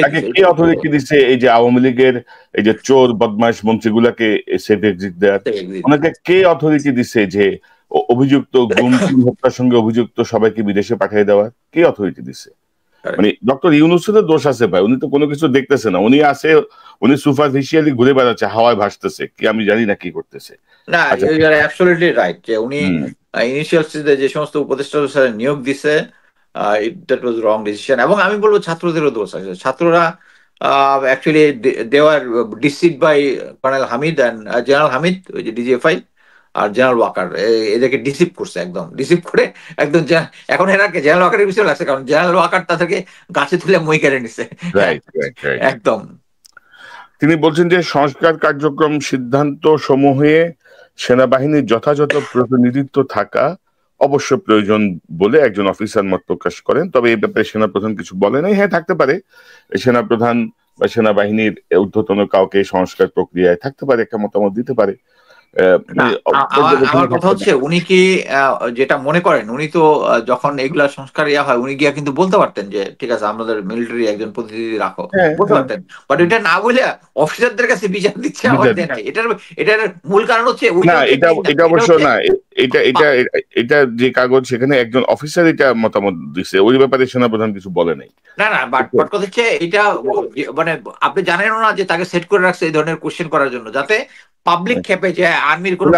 তাকে কে অথরিটি দিছে এই যে আওয়ামী লীগের এই যে চোর বদমাশ মন্ত্রীগুলাকে সেফ এক্সিট দেয়ার? ওনাকে কে অথরিটি দিছে যে অভিযুক্ত গুম হত্যার সঙ্গে অভিযুক্ত সবাইকে বিদেশে পাঠিয়ে দেওয়ার? কে অথরিটি দিছে? মানে ডক্টর ইউনূসের দোষ আছে ভাই, উনি তো কোনো কিছু দেখতেছে না। উনি আছে, উনি সুপারফিশিয়ালি ঘুরে বেড়াচ্ছে, হাওয়ায় ভাসতেছে, কি আমি জানি না কি করতেছে। না, ইউ আর অ্যাবসলিউটলি রাইট যে উনি ইনিশিয়াল স্টেজে যে সমস্ত উপদেষ্টা নিয়োগ দিছে, দ্যাট ওয়াজ রং ডিসিশন। এবং আমি বলবো ছাত্রদেরও দোষ আছে। ছাত্ররা actually they are decide by colonel Hamid and general Hamid, ওই যে ডিজিএফআই আর জেনারেল ওয়াকার, এদেরকে ডিসিভ করছে, একদম ডিসিভ করে একদম। এখন এনাকে জেনারেল ওয়াকারের বিষয় লাগছে, কারণ জেনারেল ওয়াকার তাদেরকে গাছে তুলে মই কেড়ে নিছে একদম। তিনি বলছেন যে সংস্কার কার্যক্রম সিদ্ধান্ত সমূহে সেনাবাহিনীর যথাযথ প্রতিনিধিত্ব থাকা অবশ্য প্রয়োজন বলে একজন অফিসার মত প্রকাশ করেন। তবে এই ব্যাপারে সেনাপ্রধান কিছু বলে নাই। হ্যাঁ, থাকতে পারে, সেনাপ্রধান বা সেনাবাহিনীর ঊর্ধ্বতন কাউকে সংস্কার প্রক্রিয়ায় থাকতে পারে, একটা মতামত দিতে পারে। আমার কথা হচ্ছে উনি কি যেটা মনে করেন, উনি তো যখন এগুলা সংস্কার ইয়া হয় উনি গিয়া কিন্তু বলতে পারতেন যে ঠিক আছে আমাদের মিলিটারি একজন প্রতিনিধি রাখো, বলতে পারতেন। বাট এটা না বলে অফিসারদের কাছে বিচার দিচ্ছে আমার দেয় নাই। এটার মূল কারণ হচ্ছে না, এটা অবশ্য না, এটা যে কাগজ সেখানে একজন অফিসার এটা মতামত দিচ্ছে, ওই ব্যাপারে সেনাপ্রধান কিছু বলে নাই। না না, বাট কথা হচ্ছে এটা মানে আপনি জানেনও না যে তাকে সেট করে রাখছে এই ধরনের কোশ্চেন করার জন্য, যাতে পাবলিক খেপে যে আর্মির কোনো।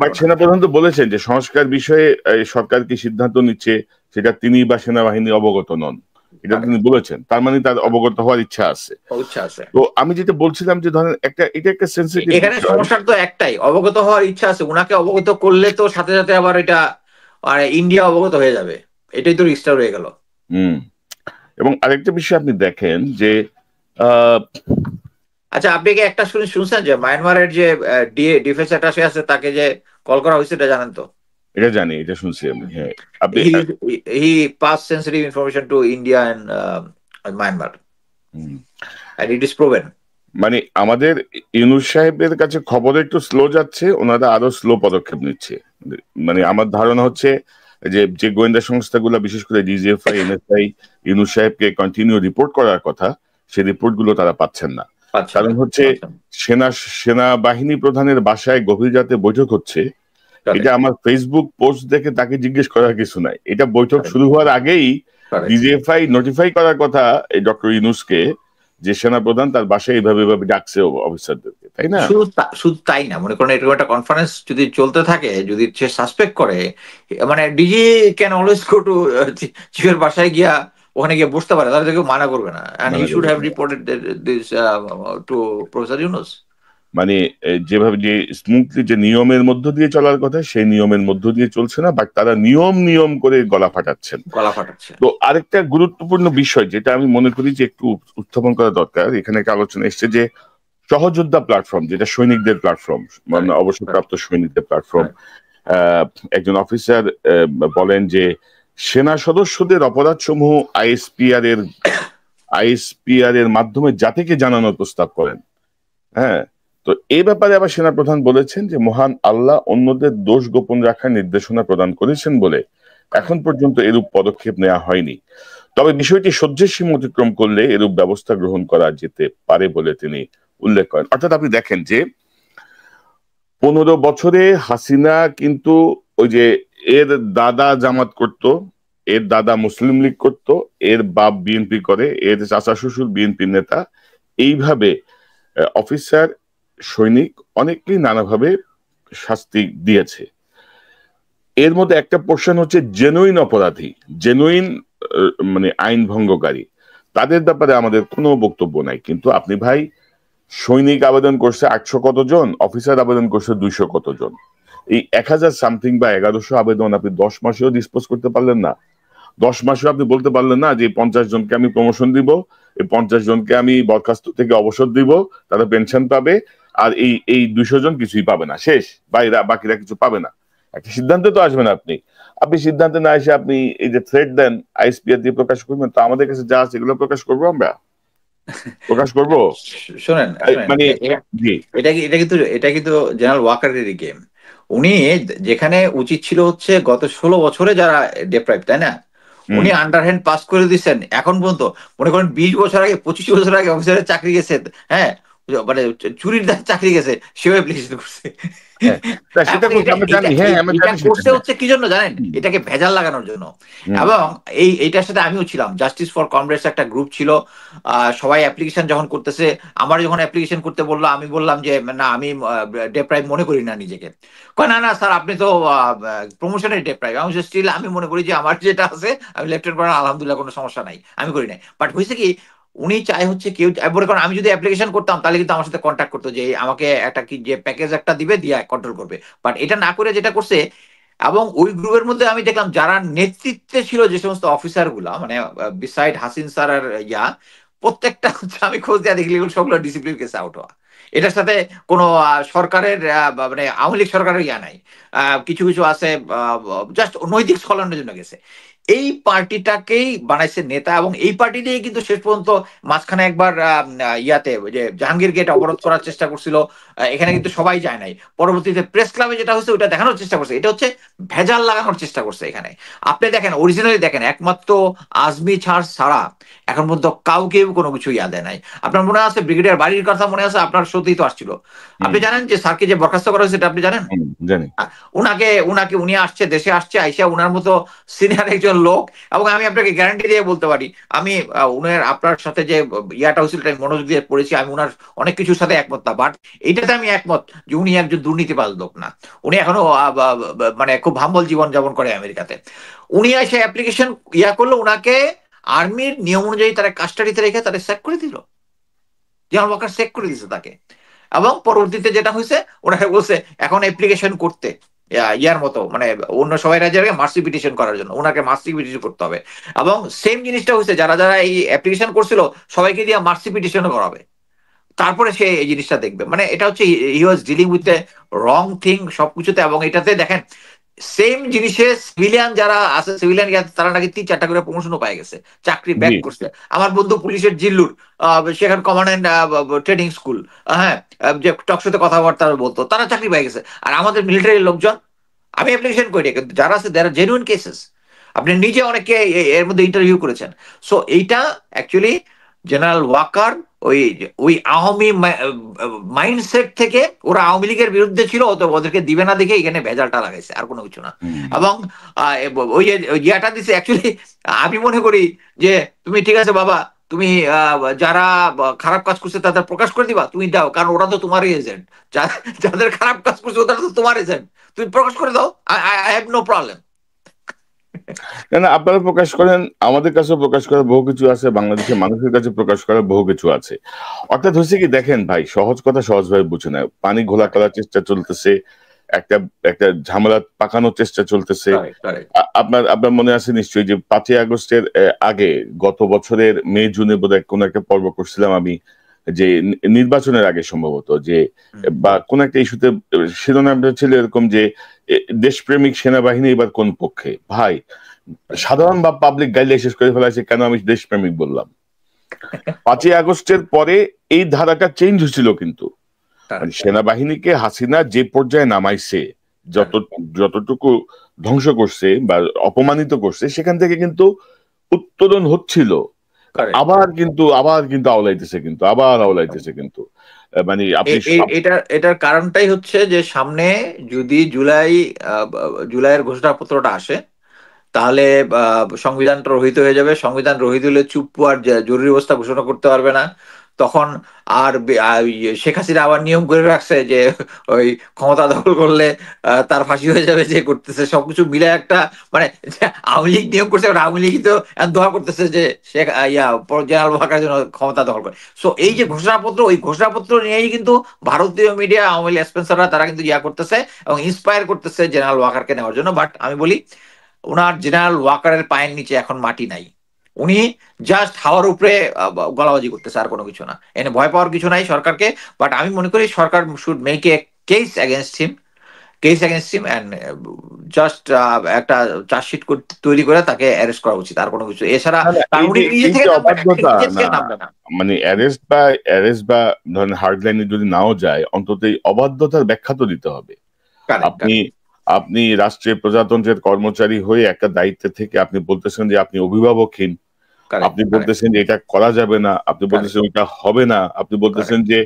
বাট সেনাপ্রধান তো বলেছেন যে সংস্কার বিষয়ে সরকার কি সিদ্ধান্ত নিচ্ছে সেটা তিনি বা সেনাবাহিনী অবগত নন, এটা তিনি বলেছেন। তার মানে তার অবগত হওয়ার ইচ্ছা আছে। তো আমি যেটা বলছিলাম যে ধরেন এটা একটা সেনসিটিভ, এখানে সমস্যা তো একটাই, অবগত হওয়ার ইচ্ছা আছে। উনাকে অবগত করলে তো সাথে সাথে আবার এটা ইন্ডিয়া অবগত হয়ে যাবে, এটাই তো রিস্টার হয়ে গেল। এবং আরেকটা বিষয় আপনি দেখেন যে আচ্ছা, আপনি কি একটা শুনছেন যে মায়ানমারের যে ডিফেন্স অ্যাটাশে আছে তাকে যে কল করা হয়েছে, এটা জানেন তো? এটা জানি, এটা শুনছি আমি। হ্যাঁ, আপনি he pass sensitive information to India and Myanmar and it is proven. মানে আমাদের ইউনূস সাহেবের কাছে খবর একটু স্লো যাচ্ছে, ওনারা আরো স্লো পদক্ষেপ নিচ্ছে। মানে আমার ধারণা হচ্ছে যে গোয়েন্দা সংস্থাগুলো বিশেষ করে ডিজিএফআই, এনএসআই ইউনূস সাহেবকে কন্টিনিউ রিপোর্ট করার কথা, সেই রিপোর্ট গুলো তারা পাচ্ছেন না। কারণ হচ্ছে সেনাবাহিনী প্রধানের বাসায় গভীর রাতে বৈঠক হচ্ছে, এটা আমার ফেসবুক পোস্ট দেখে তাকে জিজ্ঞেস করার কিছু নাই। এটা বৈঠক শুরু হওয়ার আগেই ডিজিএফআই নোটিফাই করার কথা এই ডক্টর ইউনূসকে, যে সেনাপ্রধান তার বাসায় এইভাবে ডাকছে অফিসারদেরকে, তাই না? শুধু তাই না, মনে করেন এরকম একটা কনফারেন্স যদি চলতে থাকে, যদি সে সাসপেক্ট করে, মানে DG can always go to চিফের বাসায় গিয়া ওখানে গিয়ে বসতে পারে, তাহলে কেউ মানা করবে না। And he should have reported this to professor Yunus. মানে যেভাবে যে স্মুথলি যে নিয়মের মধ্য দিয়ে চলার কথা সেই নিয়মের মধ্য দিয়ে চলছে না, বাট তারা নিয়ম করে গলা ফাটাচ্ছে। তো আরেকটা গুরুত্বপূর্ণ বিষয় যেটা আমি মনে করি যে একটু উত্থাপন করা দরকার, এখানে একটা আলোচনা এসছে যে সহযোদ্ধা প্ল্যাটফর্ম, যেটা সৈনিকদের প্ল্যাটফর্ম, মানে অবসরপ্রাপ্ত সৈনিকদের প্ল্যাটফর্ম। একজন অফিসার বলেন যে সেনা সদস্যদের অপরাধ সমূহ আইএসপিআর এর মাধ্যমে জাতিকে জানানোর প্রস্তাব করেন। হ্যাঁ, তো এই ব্যাপারে আবার সেনাপ্রধান বলেছেন যে মহান আল্লাহ অন্যদের দোষ গোপন রাখার নির্দেশনা প্রদান করেছেন বলে এখন পর্যন্ত এরূপ পদক্ষেপ নেওয়া হয়নি। তবে বিষয়টি সহ্যের সীমা অতিক্রম করলে এরূপ ব্যবস্থা গ্রহণ করা যেতে পারে বলে তিনি উল্লেখ করেন। অর্থাৎ আপনি দেখেন যে 15 বছরে হাসিনা কিন্তু ওই যে এর দাদা জামাত করত, এর দাদা মুসলিম লীগ করত, এর বাপ বিএনপি করে, এর চাচা শ্বশুর বিএনপি নেতা, এইভাবে অফিসার সৈনিক অনেকেই নানাভাবে শাস্তি দিয়েছে। এর মধ্যে একটা পোর্শন হচ্ছে জেনুইন অপরাধী, জেনুইন মানে আইন ভঙ্গকারী, তাদের ব্যাপারে আমাদের কোনো বক্তব্য নাই। কিন্তু আপনি ভাই, সৈনিক আবেদন করছে 800 কতজন, অফিসার আবেদন করছে 200 কতজন, এই 1000 সামথিং বা 1100 আবেদন আপনি 10 মাসেও ডিসপোজ করতে পারলেন না। 10 মাসেও আপনি বলতে পারলেন না যে 50 জনকে আমি প্রমোশন দিব, এই 50 জনকে আমি বরখাস্ত থেকে অবসর দিব, তারা পেনশন পাবে, আর এই 200 জন কিছুই পাবে না, শেষ, বাকিরা কিছু পাবে না। একটা সিদ্ধান্তে তো আসবেন আপনি। সিদ্ধান্তে না এসে আপনি এই যে থ্রেট দেন আইএসপিআর দিয়ে প্রকাশ করবেন, তো আমাদের কাছে যা আছে এগুলো প্রকাশ করবো, আমরা প্রকাশ করবো। শোনেন, মানে এটা কিন্তু জেনারেল ওয়াকারেরই গেম। উনি যেখানে উচিত ছিল হচ্ছে গত 16 বছরে যারা ডেপ্রাইভ, তাই না, উনি আন্ডারহ্যান্ড পাস করে দিচ্ছেন এখন পর্যন্ত। মনে করেন 20 বছর আগে 25 বছর আগে অফিসারের চাকরি গেছে, হ্যাঁ, মানে চুরির চাকরি গেছে, সেও অ্যাপ্লিকেশন করছে। করছে হচ্ছে কি জন্য জানেন? এটাকে ভেজাল লাগানোর জন্য। এবং এইটার সাথে আমিও ছিলাম, জাস্টিস ফর কমরেডস একটা গ্রুপ ছিল, সবাই অ্যাপ্লিকেশন যখন করতেছে, আমার যখন অ্যাপ্লিকেশন করতে বললো, আমি বললাম যে না, আমি ডেপ্রাইভ মনে করি না নিজেকে। কয় না স্যার, আপনি তো প্রমোশনের ডেপ্রাইভ। আমি স্টিল আমি মনে করি যে আমার যেটা আছে, আমি লেফটেন্যান্ট কর্নেল, আলহামদুলিল্লাহ কোনো সমস্যা নাই, আমি করি নাই। বাট হয়েছে কি, উনি চাই হচ্ছে কেউ, কারণ আমি যদি অ্যাপ্লিকেশন করতাম তাহলে কিন্তু আমার সাথে কন্ট্যাক্ট করতো যে আমাকে একটা কি যে প্যাকেজ একটা দিবে, দিয়ে কন্ট্রোল করবে। বাট এটা না করে যেটা করছে, এবং ওই গ্রুপের মধ্যে আমি দেখলাম যারা নেতৃত্বে ছিল যে সমস্ত অফিসার গুলা, মানে বিসাইড হাসিন স্যার আর প্রত্যেকটা হচ্ছে, আমি খোঁজ দেওয়া দেখলি সবগুলো ডিসিপ্লিন কেসে আউট হওয়া। এটার সাথে কোনো সরকারের মানে আওয়ামী লীগ সরকারের নাই, কিছু কিছু আছে জাস্ট নৈতিক স্খলনের জন্য গেছে। এই পার্টিটাকেই বানাইছে নেতা, এবং এই পার্টি দিয়ে কিন্তু শেষ পর্যন্ত মাঝখানে একবার ইয়াতে যে জাহাঙ্গীর গেট অবরোধ করার চেষ্টা করছিল, এখানে কিন্তু সবাই যায় নাই। পরবর্তীতে প্রেস ক্লাবে যেটা হচ্ছে ওটা দেখানোর চেষ্টা করছে, এটা হচ্ছে ভেজাল লাগানোর চেষ্টা করছে এখানে। আপনি দেখেন, অরিজিনালি দেখেন, একমাত্র আজমি ছাড়া এখন পর্যন্ত কাউকেও কোনো কিছু ইয়াদে নাই। আপনার মনে আছে ব্রিগেডিয়ার বাড়ির কথা মনে আছে? আপনার সত্যিই তো আসছিল। আপনি জানেন যে স্যারকে যে বরখাস্ত করা হয়েছে, এটা আপনি জানেন? জানি। উনি আসছে, দেশে আসছে, আইসা উনার মতো সিনিয়র একজন লোক, এবং আমি আপনাকে গ্যারান্টি দিয়ে বলতে পারি, আমি আপনার সাথে যে ইয়াটা হয়েছিল মনোযোগ দিয়ে পড়েছি, আমি উনার অনেক কিছুর সাথে একমত না, বাট এইটাতে আমি একমত যে উনি একজন দুর্নীতিবাজ লোক না। উনি এখনো মানে খুব হাম্বল জীবন যাপন করে আমেরিকাতে। উনি এসে অ্যাপ্লিকেশন করলো, উনাকে আর্মির নিয়ম অনুযায়ী তারা কাস্টাডিতে রেখে তারা চেক করে দিল, জেনারেল ওয়াকার চেক করে দিচ্ছে তাকে। এবং পরবর্তীতে যেটা হয়েছে, ওনাকে বলছে এখন অ্যাপ্লিকেশন করতে ইয়ার মতো, মানে অন্য সবাই রাজ্যের মার্সি পিটিশন করার জন্য ওনাকে মার্সি পিটিশন করতে হবে। এবং সেম জিনিসটা হয়েছে, যারা যারা এই অ্যাপ্লিকেশন করছিল সবাইকে দিয়ে মার্সি পিটিশন করাবে, তারপরে সে এই জিনিসটা দেখবে। মানে এটা হচ্ছে he was dealing with a wrong thing সবকিছুতে। এবং এটাতে দেখেন সেম জিনিসে সিভিলিয়ান যারা আছে, সিভিলিয়ান তারা নাকি 3-4টা করে প্রমোশনও পাই গেছে, চাকরি ব্যাক করছে। আমার বন্ধু পুলিশের জিল্লুর, সেখানে কমান্ড্যান্ট ট্রেনিং স্কুল, হ্যাঁ, যে টকশোতে কথাবার্তা বলতো, তারা চাকরি পাই গেছে। আর আমাদের মিলিটারির লোকজন, আমি অ্যাপ্লিকেশন করি কিন্তু যারা আছে যারা জেনুইন কেসেস, আপনি নিজে অনেকে এর মধ্যে ইন্টারভিউ করেছেন। সো এইটা অ্যাকচুয়ালি জেনারেল ওয়াকার ওই ওই আওয়ামী মাইন্ডসেট থেকে, ওরা আওয়ামী লীগের বিরুদ্ধে ছিল, ওদেরকে দিবে না দেখে এখানে ভেজালটা লাগাইছে, আর কোনো কিছু না। এবং ওই যে ইয়াটা দিছে অ্যাকচুয়ালি, আমি মনে করি যে তুমি ঠিক আছে বাবা, তুমি যারা খারাপ কাজ করছে তাদের প্রকাশ করে দিবা, তুমি দাও, কারণ ওরা তো তোমারই এজেন্ট। যাদের খারাপ কাজ করছে ওরা তো তোমার এজেন্ট, তুমি প্রকাশ করে দাও, আই হ্যাভ নো প্রবলেম। না না, আপনারা প্রকাশ করেন, আমাদের কাছেও প্রকাশ করার বহু কিছু আছে, বাংলাদেশের মানুষের কাছে প্রকাশ করার বহু কিছু আছে। অর্থাৎ হচ্ছে কি, দেখেন ভাই, সহজ কথা সহজভাবে বুঝে না, পানি ঘোলা করার চেষ্টা চলতেছে, একটা একটা ঝামেলা পাকানোর চেষ্টা চলতেছে। আপনার আপনার মনে আছে নিশ্চয়ই যে 5ই আগস্টের আগে গত বছরের মে জুনে বোধহয় কোন একটা পর্ব করছিলাম আমি, যে নির্বাচনের আগে সম্ভবত, যে বা কোন একটা ইস্যুতে শিরোনামটা ছিল এরকম যে দেশপ্রেমিক সেনাবাহিনী এবার কোন পক্ষে। ভাই, সাধারণ বা পাবলিক গাইলে শেষ করে ফেলাছে, কেন আমি দেশপ্রেমিক বললাম। 5ই আগস্টের পরে এই ধারাটা চেঞ্জ হয়েছিল, কিন্তু মানে সেনাবাহিনীকে হাসিনা যে পর্যায়ে নামাইছে, যতটুকু ধ্বংস করছে বা অপমানিত করছে, সেখান থেকে কিন্তু উত্তোলন হচ্ছিল, আবার কিন্তু আওলাইতেছে কিন্তু মানে আপনি এটার কারণটাই হচ্ছে যে সামনে যদি জুলাইয়ের ঘোষণাপত্রটা আসে, তাহলে সংবিধানটা রহিত হয়ে যাবে। সংবিধান রহিত হলে চুপ্পু আর জরুরি অবস্থা ঘোষণা করতে পারবে না। তখন আর শেখ হাসিনা আবার নিয়ম করে রাখছে যে ওই ক্ষমতা দখল করলে তার ফাঁসি হয়ে যাবে, যে করতেছে সবকিছু মিলে একটা, মানে আওয়ামী লীগ নিয়ম করছে, আওয়ামী লীগ তো দোয়া করতেছে যে শেখ জেনারেল ওয়াকার জন্য ক্ষমতা দখল করে। সো এই যে ঘোষণাপত্র, ওই ঘোষণাপত্র নিয়েই কিন্তু ভারতীয় মিডিয়া, আওয়ামী লীগ স্পেন্সাররা, তারা কিন্তু করতেছে এবং ইন্সপায়ার করতেছে জেনারেল ওয়াকারকে নেওয়ার জন্য। বাট আমি বলি, ওনার জেনারেল ওয়াকারের পায়ের নিচে এখন মাটি নাই, উনি জাস্ট হাওয়ার উপরে গলাবাজি করতেছে, আর কোনো কিছু না। এনে ভয় পাওয়ার কিছু নাই সরকারকে। বাট আমি মনে করি সরকার should make a case against him and just একটা চার্জশিট তৈরি করে তাকে অ্যারেস্ট করা উচিত, আর কোনো কিছু এছাড়া। মানে অ্যারেস্ট বা ধরেন হার্ডলাইনে যদি নাও যায়, অন্তত এই অবাধ্যতার ব্যাখ্যা তো দিতে হবে। আপনি রাষ্ট্রীয় প্রজাতন্ত্রের কর্মচারী হয়ে একটা দায়িত্বে থেকে আপনি বলতেছেন যে আপনি অভিভাবকহীন, আপনি বলতেছেন যে এটা করা যাবে না, আপনি বলতেছেন এটা হবে না, আপনি বলতেছেন যে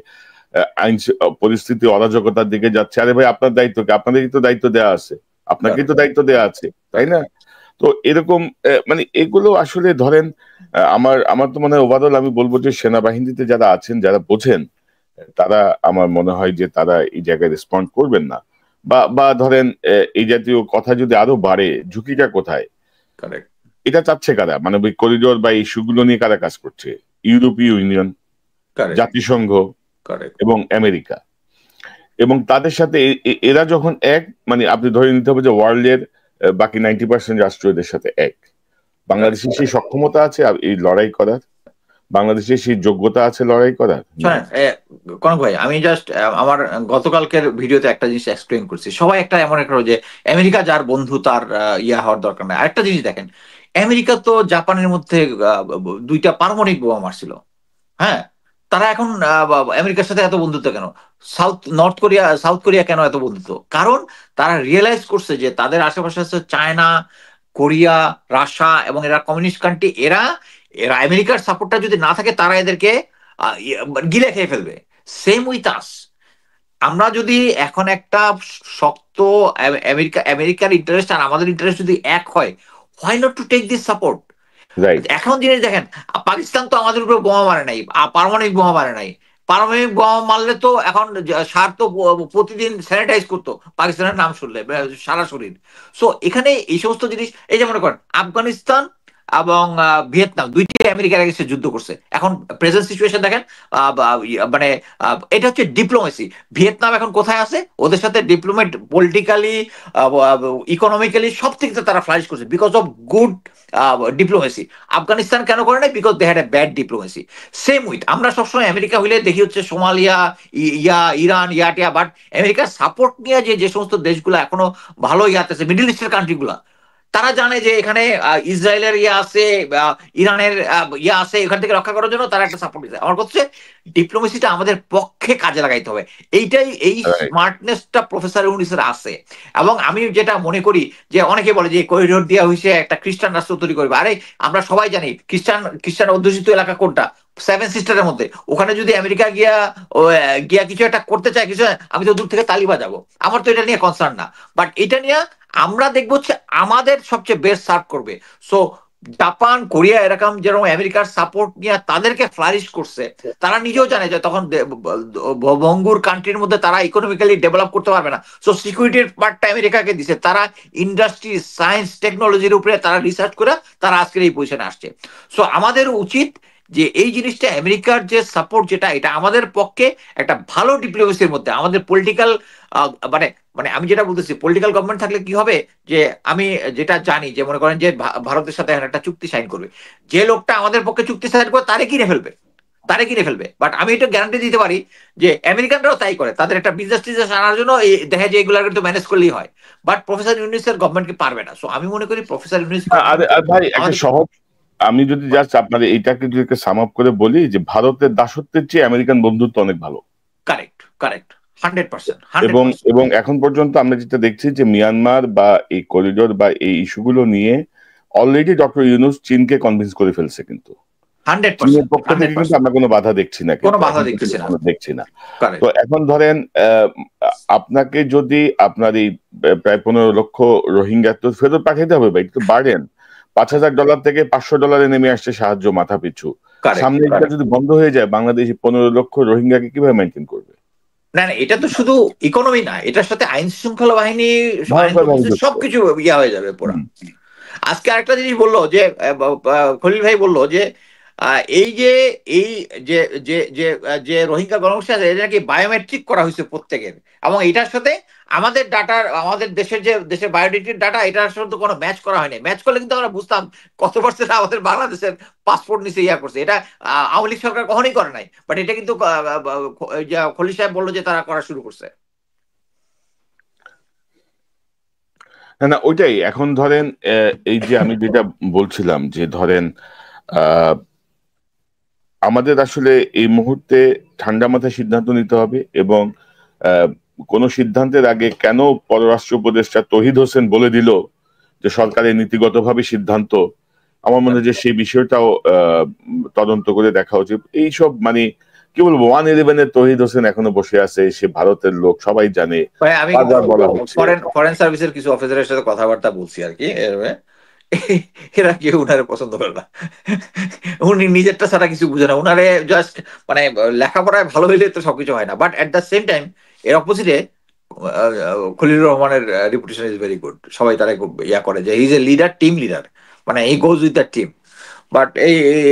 আইন পরিস্থিতি অরাজকতার দিকে যাচ্ছে। আরে ভাই, আপনার দায়িত্ব কি? আপনাদেরই তো দায়িত্ব দেওয়া আছে, আপনাকেই তো দায়িত্ব দেওয়া আছে, তাই না? তো এরকম মানে এগুলো আসলে ধরেন, আমার তো মনে হয় ওভারঅল আমি বলবো যে সেনাবাহিনীতে যারা আছেন, যারা বোঝেন, তারা আমার মনে হয় যে তারা এই জায়গায় রেসপন্ড করবেন না। বা ধরেন এই জাতীয় কথা যদি আরো বাড়ে, ঝুঁকিটা কোথায়? এটা চাচ্ছে কারা? মানে ওই করিডোর বা ইস্যুগুলো নিয়ে কারা কাজ করছে? ইউরোপীয় ইউনিয়ন, জাতিসংঘ এবং আমেরিকা। এবং তাদের সাথে এরা যখন এক, মানে আপনি ধরে নিতে হবে যে ওয়ার্ল্ডের বাকি 90% রাষ্ট্র এদের সাথে এক। বাংলাদেশের সেই সক্ষমতা আছে এই লড়াই করার? বাংলাদেশের সেই যোগ্যতা আছে লড়াই করার? কনক ভাই, আমি জাস্ট আমার গতকালকের ভিডিওতে একটা জিনিস এক্সপ্লেইন করছি। সবাই একটা এমন একটা যে আমেরিকা যার বন্ধু তার হওয়ার দরকার নাই। আরেকটা জিনিস দেখেন, আমেরিকা তো জাপানের মধ্যে 2টা পারমাণবিক বোমা মারছিল। হ্যাঁ, তারা এখন আমেরিকার সাথে এত বন্ধুত্ব কেন? সাউথ কোরিয়া কেন এত বন্ধুত্ব? কারণ তারা রিয়েলাইজ করছে যে তাদের আশেপাশে আছে চায়না, কোরিয়া, রাশিয়া এবং এরা কমিউনিস্ট কান্ট্রি। এরা আমেরিকার সাপোর্টটা যদি না থাকে, তারা এদেরকে গিলে খেয়ে ফেলবে। Same with us. আমরা যদি এখন একটা শক্ত আমেরিকার ইন্টারেস্ট আর আমাদের ইন্টারেস্ট যদি এক হয়, why not to take this support? এখন জিনিস দেখেন, পাকিস্তান তো আমাদের উপরে বোমা মারে নাই, পারমাণবিক বোমা মারে নাই। পারমাণবিক বোমা মারলে তো এখন সার তো প্রতিদিন স্যানিটাইজ করতো পাকিস্তানের নাম শুনলে সারা শরীর। সো এখানে এই সমস্ত জিনিস, এই যে মনে করেন আফগানিস্তান এবং ভিয়েতনাম, 2টি আমেরিকার এগেইনস্টে যুদ্ধ করছে। এখন প্রেজেন্ট সিচুয়েশন দেখেন, মানে এটা হচ্ছে ডিপ্লোমেসি। ভিয়েতনাম এখন কোথায় আছে? ওদের সাথে ডিপ্লোমেট, পলিটিক্যালি, ইকোনমিক্যালি সব থেকে তারা ফ্লারিশ করছে because of good diplomacy. Afghanistan কেন করে নাই? Because they had a bad diplomacy. Same with আমরা সবসময় আমেরিকা হইলে দেখি হচ্ছে সোমালিয়া, ইরান, ইয়াটিয়া। বাট আমেরিকার সাপোর্ট নিয়ে যে সমস্ত দেশগুলো এখনো ভালো আছে, মিডল ইস্টের কান্ট্রিগুলা, তারা জানে যে এখানে ইসরায়েলের ইয়ে আছে, ইরানের ইয়ে আছে, এখান থেকে রক্ষা করার জন্য তারা একটা সাপোর্ট দিচ্ছে। আমার কথা হচ্ছে ডিপ্লোমেসিটা আমাদের পক্ষে কাজে লাগাইতে হবে। এইটাই, এই স্মার্টনেসটা প্রফেসর ইউনূসের আছে। এবং আমি যেটা মনে করি যে অনেকে বলে যে করিডোর দেওয়া হয়েছে একটা খ্রিস্টান রাষ্ট্র তৈরি করবে। আরে আমরা সবাই জানি খ্রিস্টান অধ্যুষিত এলাকা কোনটা? সেভেন সিস্টারের মধ্যে। ওখানে যদি আমেরিকা গিয়া গিয়া কিছু একটা করতে চায়, কিছু, আমি তো দূর থেকে তালি বাজাবো। আমার তো এটা নিয়ে কনসার্ন না। বাট এটা নিয়ে আমরা দেখবো হচ্ছে আমাদের সবচেয়ে বেস্ট সার্ভ করবে। সো জাপান, কোরিয়া এরকম যেরকম আমেরিকার সাপোর্ট নিয়ে তাদেরকে ফ্লারিশ করছে, তারা নিজেও জানে যে তখন ভঙ্গুর কান্ট্রির মধ্যে তারা ইকোনমিক্যালি ডেভেলপ করতে পারবে না। সো সিকিউরিটির পার্টটা আমেরিকাকে দিছে। তারা ইন্ডাস্ট্রি, সায়েন্স, টেকনোলজির উপরে তারা রিসার্চ করে তারা আজকের এই পজিশনে আসছে। সো আমাদের উচিত যে এই জিনিসটা আমেরিকার যে সাপোর্ট, যেটা এটা আমাদের পক্ষে একটা ভালো ডিপ্লোমেসির মধ্যে আমাদের পলিটিক্যাল, মানে মানে আমি যেটা বলতেছি, পলিটিক্যাল গভর্নমেন্ট থাকলে কি হবে, যে আমি যেটা জানি যে মনে করেন যে ভারতের সাথে একটা চুক্তি সাইন করবে, যে লোকটা আমাদের পক্ষে চুক্তি সাইন করবে তারে কিনে ফেলবে। বাট আমি এটা গ্যারান্টি দিতে পারি যে আমেরিকানরাও তাই করে, তাদের একটা বিজনেস টিজনেস আনার জন্য দেখে যে এগুলো কিন্তু ম্যানেজ করলেই হয়। বাট প্রফেসর ইউনূসের গভর্নমেন্টকে পারবে না। সো আমি মনে করি প্রফেসর ইউনূস ভাই একটা সহজ, আমি যদি জাস্ট আপনার এইটাকে যদি সাম আপ করে বলি যে ভারতের দাসত্বের চেয়ে আমেরিকান বন্ধুত্ব অনেক ভালো। Correct, correct, 100%। এবং এবং এখন পর্যন্ত আমরা যেটা দেখছি যে মিয়ানমার বা এই করিডোর বা এই ইস্যুগুলো নিয়ে অলরেডি ডক্টর ইউনূস চীনকে কনভিন্স করে ফেলছে, কিন্তু চীনের পক্ষ থেকে কিন্তু আমরা কোনো বাধা দেখছি না, দেখছি না। তো এখন ধরেন আপনাকে যদি আপনার এই প্রায় 15 লক্ষ রোহিঙ্গা তো ফেরত পাঠাইতে হবে ভাই, একটু বাড়েন। $5,000 থেকে $500 নেমে আসছে সাহায্য মাথা পিছু। সামনে এটা যদি বন্ধ হয়ে যায়, বাংলাদেশ 15 লক্ষ রোহিঙ্গাকে কিভাবে মেনটেন করবে? না না, এটা তো শুধু ইকোনমি না, এটার সাথে আইন শৃঙ্খলা বাহিনী সবকিছু ইয়া হয়ে যাবে পুরো। আজকে আরেকটা জিনিস বললো যে খলিল ভাই বললো যে এই যে এই যে যে যে যে রোহিঙ্গা গণগোষ্ঠী আছে, এটা নাকি বায়োমেট্রিক করা হয়েছে প্রত্যেকের, এবং এটার সাথে আমাদের ডাটার, আমাদের দেশের বায়োমেট্রিক ডাটা, এটার সাথে কোনো ম্যাচ করা হয়নি। ম্যাচ করলে কিন্তু আমরা বুঝতাম কত পার্সেন্ট আমাদের বাংলাদেশের পাসপোর্ট নিচে ইয়া করছে। এটা আওয়ামী লীগ সরকার কখনোই করে নাই, বাট এটা কিন্তু খলিল সাহেব বললো যে তারা করা শুরু করছে। না না, ওইটাই। এখন ধরেন এই যে আমি যেটা বলছিলাম যে ধরেন আমাদের আসলে এই মুহূর্তে ঠান্ডা মাথায় সিদ্ধান্ত নিতে হবে, এবং কোন সিদ্ধান্তের আগে কেন পররাষ্ট্র উপদেষ্টা তৌহিদ হোসেন বলে দিল যে সরকারের নীতিগতভাবে সিদ্ধান্ত, আমার মনে হয় যে সেই বিষয়টাও তদন্ত করে দেখা উচিত। এইসব মানে কি বলবো, 111-এর তৌহিদ হোসেন এখনো বসে আছে, সে ভারতের লোক, সবাই জানে। আমি ফরেন সার্ভিসের কিছু অফিসারের সাথে কথাবার্তা বলছি আর কি, এরা কেউ উনারে পছন্দ করে না। উনি নিজেরটা ছাড়া কিছু বুঝে না। উনারে জাস্ট মানে লেখাপড়ায় ভালো হইলে তো সবকিছু হয় না। But at the same time এর অপোজিটে খলিলুর রহমানের রিপুটেশন ইজ ভেরি গুড। সবাই তারা ইয়া করে যে is a leader, team leader, মানে he goes with the team. But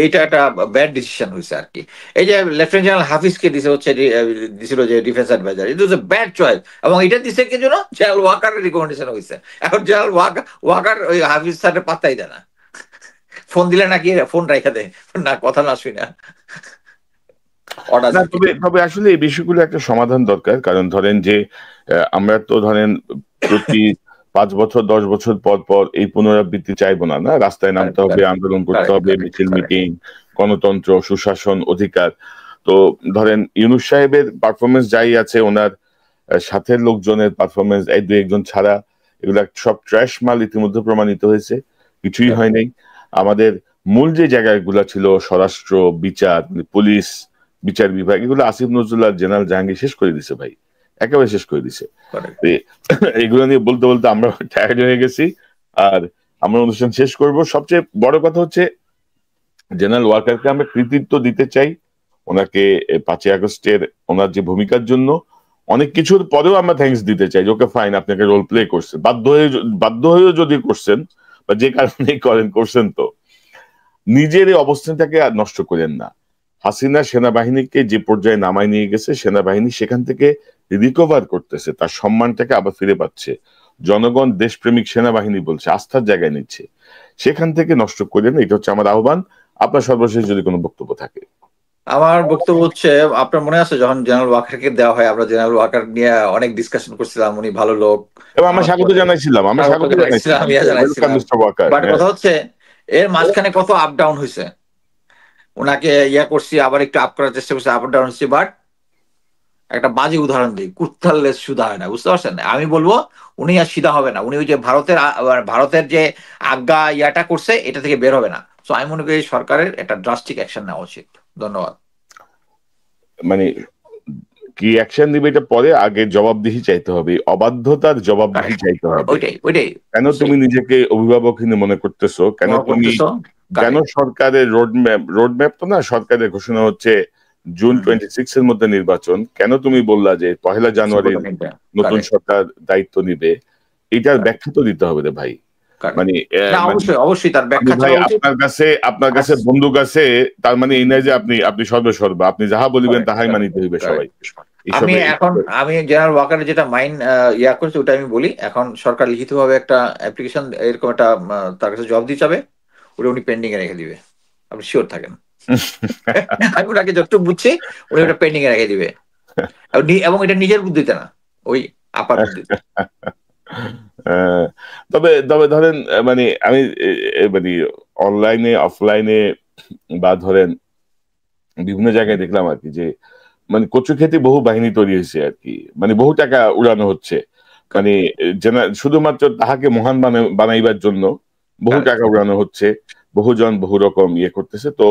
এইটা একটা ব্যাড ডিসিশন হয়েছে আর কি। এই যে লেফটেন্যান্ট জেনারেল হাফিজকে দিছিল যে defence adviser, it was a bad choice. এবং এটা দিছে কি জন্য? জেনারেল ওয়াকারের রিকমেন্ডেশন হয়েছে। এখন জেনারেল ওয়াকার ওই হাফিজ স্যারের পাত্তাই দেয় না। ফোন দিলে নাকি ফোন রাইখা দেয়, না কথা না শুই না। তবে আসলে এই বিষয়গুলো একটা সমাধান দরকার। কারণ ধরেন যে আমরা তো ধরেন প্রতি 5 বছর 10 বছর পর পর এই পুনরাবৃত্তি চাইবো না, না রাস্তায় নামতে হবে, আন্দোলন করতে হবে, মিছিল মিটিং, গণতন্ত্র, সুশাসন, অধিকার। তো ধরেন ইউনূস সাহেবের পারফরমেন্স যাই আছে, ওনার সাথে লোকজনের পারফরমেন্স এক দুই একজন ছাড়া এগুলা সব ট্র্যাশ মাল ইতিমধ্যে প্রমাণিত হয়েছে, কিছুই হয় নাই। আমাদের মূল যে জায়গাগুলো ছিল, স্বরাষ্ট্র, বিচার, পুলিশ, বিচার বিভাগ, এগুলো আসিফ নজরুল আর জেনারেল জাহাঙ্গীর শেষ করে দিছে ভাই, একেবারে শেষ করে দিছে। এগুলো নিয়ে বলতে বলতে আমরা টায়ার্ড হয়ে গেছি, আর আমরা অনুষ্ঠান শেষ করব। সবচেয়ে বড় কথা হচ্ছে জেনারেল ওয়াকারকে আমরা কৃতিত্ব দিতে চাই, ওনাকে 5ই আগস্টের ওনার যে ভূমিকার জন্য। অনেক কিছুর পরেও আমরা থ্যাঙ্কস দিতে চাই, ওকে ফাইন, আপনাকে রোল প্লে করছেন, বাধ্য হয়েও যদি করছেন বা যে কারণেই করছেন, তো নিজের এই অবস্থানটাকে নষ্ট করেন না। হাসিনা সেনাবাহিনীকে যে পর্যায়ে নামায় নিয়ে গেছে, সেনাবাহিনী সেখান থেকে রিকভার করতেছে, তার সম্মানটাকে আবার ফিরে পাচ্ছে। জনগণ দেশপ্রেমিক সেনাবাহিনী বলছে, আস্থার জায়গায় নিচ্ছে, সেখান থেকে নষ্ট করেন। এটা হচ্ছে আমার আহ্বান। আপনার সর্বশেষ যদি কোনো বক্তব্য থাকে। আমার বক্তব্য হচ্ছে, আপনার মনে আছে যখন জেনারেল ওয়াকারকে দেওয়া হয়, আমরা জেনারেল ওয়াকার নিয়ে অনেক ডিসকাশন করছিলাম, উনি ভালো লোক, এবং আমরা স্বাগত জানাইছিলাম, আমরা স্বাগত স্বাগত জানাইছিলাম, জানাইছিলাম, ওয়েলকাম জানাইছিলাম। মিস্টার ওয়াকার। বাট হ্যাঁ, কথা হচ্ছে এর মাঝখানে কত আপ ডাউন হয়েছে, ওনাকে ইয়া করছি, আবার একটু আপ করার চেষ্টা করছি, আপ ডাউন হচ্ছে। বাট একটা বাজে উদাহরণ দিই, কুত্তার লেজ সুদা হয় না, বুঝতে পারছেন? আমি বলবো উনি আর সিধা হবে না, উনি ওই যে ভারতের যে আজ্ঞা ইয়াটা করছে এটা থেকে বের হবে না। তো আমি মনে করি সরকারের একটা ড্রাস্টিক অ্যাকশন নেওয়া উচিত। ধন্যবাদ। মানে কি অ্যাকশন দিবে এটা পরে, আগে জবাবদিহি চাইতে হবে, অবাধ্যতার জবাবদিহি চাইতে হবে। ওইটাই ওইটাই কেন তুমি নিজেকে অভিভাবকহীন মনে করতেছো? কেন মনে তুমি, করতেছো। কেন সরকারের রোড ম্যাপ তো না, সরকারের ঘোষণা হচ্ছে জুন 26 এর মধ্যে নির্বাচন, কেন তুমি বললা যে 1 জানুয়ারি নতুন সরকার দায়িত্ব নিবে? এটার ব্যাখ্যা তো দিতে হবে রে ভাই। মানে না, অবশ্যই অবশ্যই তার ব্যাখ্যা ভাই, চাওয়া উচিত। আপনার কাছে বন্দুক আছে, তার মানে এই নয় যে আপনি সর্বসর্বা, আপনি যাহা বলিবেন তাহাই মানিতে হইবে সবাই। আমি জেনারেল ওয়াকারের যেটা মাইন্ড ইয়া করছে ওটা আমি বলি। এখন সরকার লিখিতভাবে একটা অ্যাপ্লিকেশন, এরকম একটা তার কাছে জবাব দিয়ে যাবে, ওটা উনি পেন্ডিং এ রেখে দিবে, আপনি শিওর থাকেন। আমি ওনাকে যতটুকু বুঝছি, উনি ওটা পেন্ডিং এ রেখে দিবে, এবং এটা নিজের বুদ্ধিতে না, ওই আপার বুদ্ধিতে। তবে তবে ধরেন, মানে আমি মানে অনলাইনে অফলাইনে বা ধরেন বিভিন্ন জায়গায় দেখলাম আর কি, যে মানে কচু খেতে বহু বাহিনী তৈরি হয়েছে আর কি, মানে বহু টাকা উড়ানো হচ্ছে, মানে শুধুমাত্র তাহাকে মহান বানাইবার জন্য বহু টাকা উড়ানো হচ্ছে, বহুজন বহু রকম ইয়ে করতেছে। তো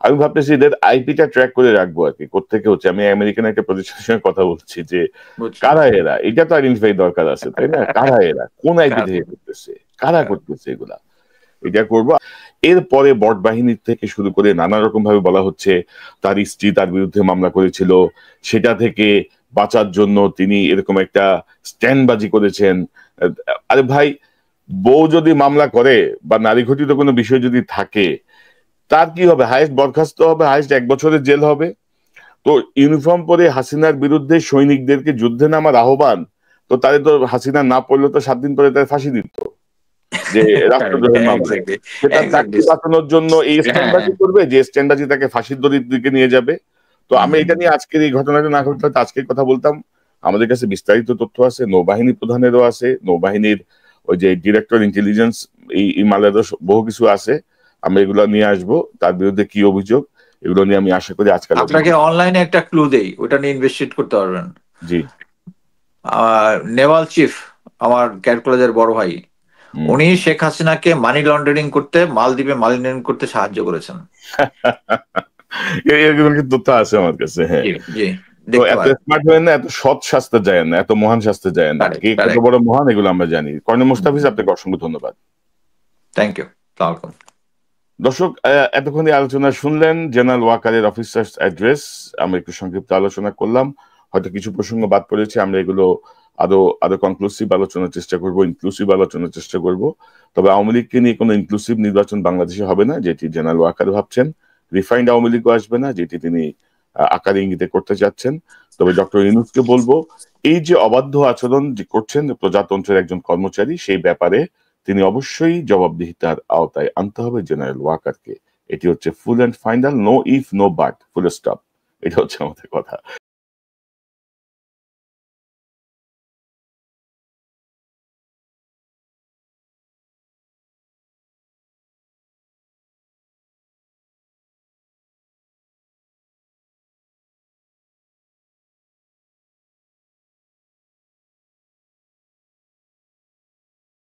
আমি ভাবতেছি এদের আইপিটা ট্র্যাক করে রাখবো আর কি, কোথেকে হচ্ছে। আমি আমেরিকান একটা প্রতিষ্ঠানের সঙ্গে কথা বলছি যে কারা এরা, এটা তো আইডেন্টিফাই দরকার আছে, তাই না? কারা এরা, কোন আইপি থেকে করতেছে, কারা করতেছে এগুলা, এটা করবো। এরপরে বট বাহিনীর থেকে শুরু করে নানা রকম ভাবে বলা হচ্ছে তার স্ত্রী তার বিরুদ্ধে মামলা করেছিল, সেটা থেকে বাঁচার জন্য তিনি এরকম একটা স্ট্যান্ডবাজি করেছেন। আরে ভাই, বউ যদি মামলা করে বা নারী ঘটিত কোনো বিষয় যদি থাকে, তার কি হবে? হাইস্ট বরখাস্ত হবে, হাইস্ট 1 বছরের জেল হবে। তো ইউনিফর্ম পরে হাসিনার বিরুদ্ধে সৈনিকদেরকে যুদ্ধে নামার আহ্বান, তো তাদের তো হাসিনা না পড়লে তো 7 দিন পরে তাদের ফাঁসি দিত, যে রাষ্ট্রদ্রোহের মামলায়। সেটা চাকরি বাঁচানোর জন্য এই স্ট্যান্ডবাজি করবে, যে স্ট্যান্ডবাজি তাকে ফাঁসির দড়ির দিকে নিয়ে যাবে। তো আমি এটা নিয়ে আজকের এই ঘটনাটা না ঘটলে আজকের কথা বলতাম। আমাদের কাছে বিস্তারিত তথ্য আছে, নৌবাহিনী প্রধানেরও আছে, নৌবাহিনীর ওই যে ডিরেক্টর ইন্টেলিজেন্স, এই মালেরও বহু কিছু আছে। আমরা এগুলো নিয়ে আসবো, তার বিরুদ্ধে কি অভিযোগ, এগুলো নিয়ে আমি আশা করি আজকাল। আপনাকে অনলাইনে একটা ক্লু দেই, ওটা নিয়ে ইনভেস্টিগেট করতে পারবেন। জি। নেভাল চিফ, আমার ক্যাট কলেজের বড় ভাই, উনি শেখ হাসিনাকে মানি লন্ডারিং করতে, মালদ্বীপে মানি লন্ডারিং করতে সাহায্য করেছেন। এরকম তথ্য আছে আমার কাছে। হ্যাঁ, জি, তো এত স্মার্ট হয় না, এত সৎ শাস্তে যায় না, এত মহান শাস্তে যায় না, কে কত বড় মহান এগুলো আমরা জানি। কর্নেল মোস্তাফিজ, আপনাকে অসংখ্য ধন্যবাদ। Thank you. দর্শক, এতক্ষণ আলোচনা শুনলেন জেনারেল ওয়াকারের অফিসার্স অ্যাড্রেস। আমরা একটু সংক্ষিপ্ত আলোচনা করলাম, হয়তো কিছু প্রসঙ্গ বাদ পড়েছে, আমরা এগুলো আরো কনক্লুসিভ আলোচনার চেষ্টা করব, ইনক্লুসিভ আলোচনার চেষ্টা করব। তবে আওয়ামী লীগকে নিয়ে কোনো ইনক্লুসিভ নির্বাচন বাংলাদেশে হবে না, যেটি জেনারেল ওয়াকার ভাবছেন। রিফাইন্ড আওয়ামী লীগও আসবে না, যেটি তিনি আকারে ইঙ্গিতে করতে যাচ্ছেন। তবে ডক্টর ইউনূসকে বলবো, এই যে অবাধ্য আচরণ যে করছেন প্রজাতন্ত্রের একজন কর্মচারী, সেই ব্যাপারে তিনি অবশ্যই জবাবদিহিতার আওতায় আনতে হবে জেনারেল ওয়াকারকে। এটি হচ্ছে full and final, no if no but, full stop. এটা হচ্ছে আমাদের কথা।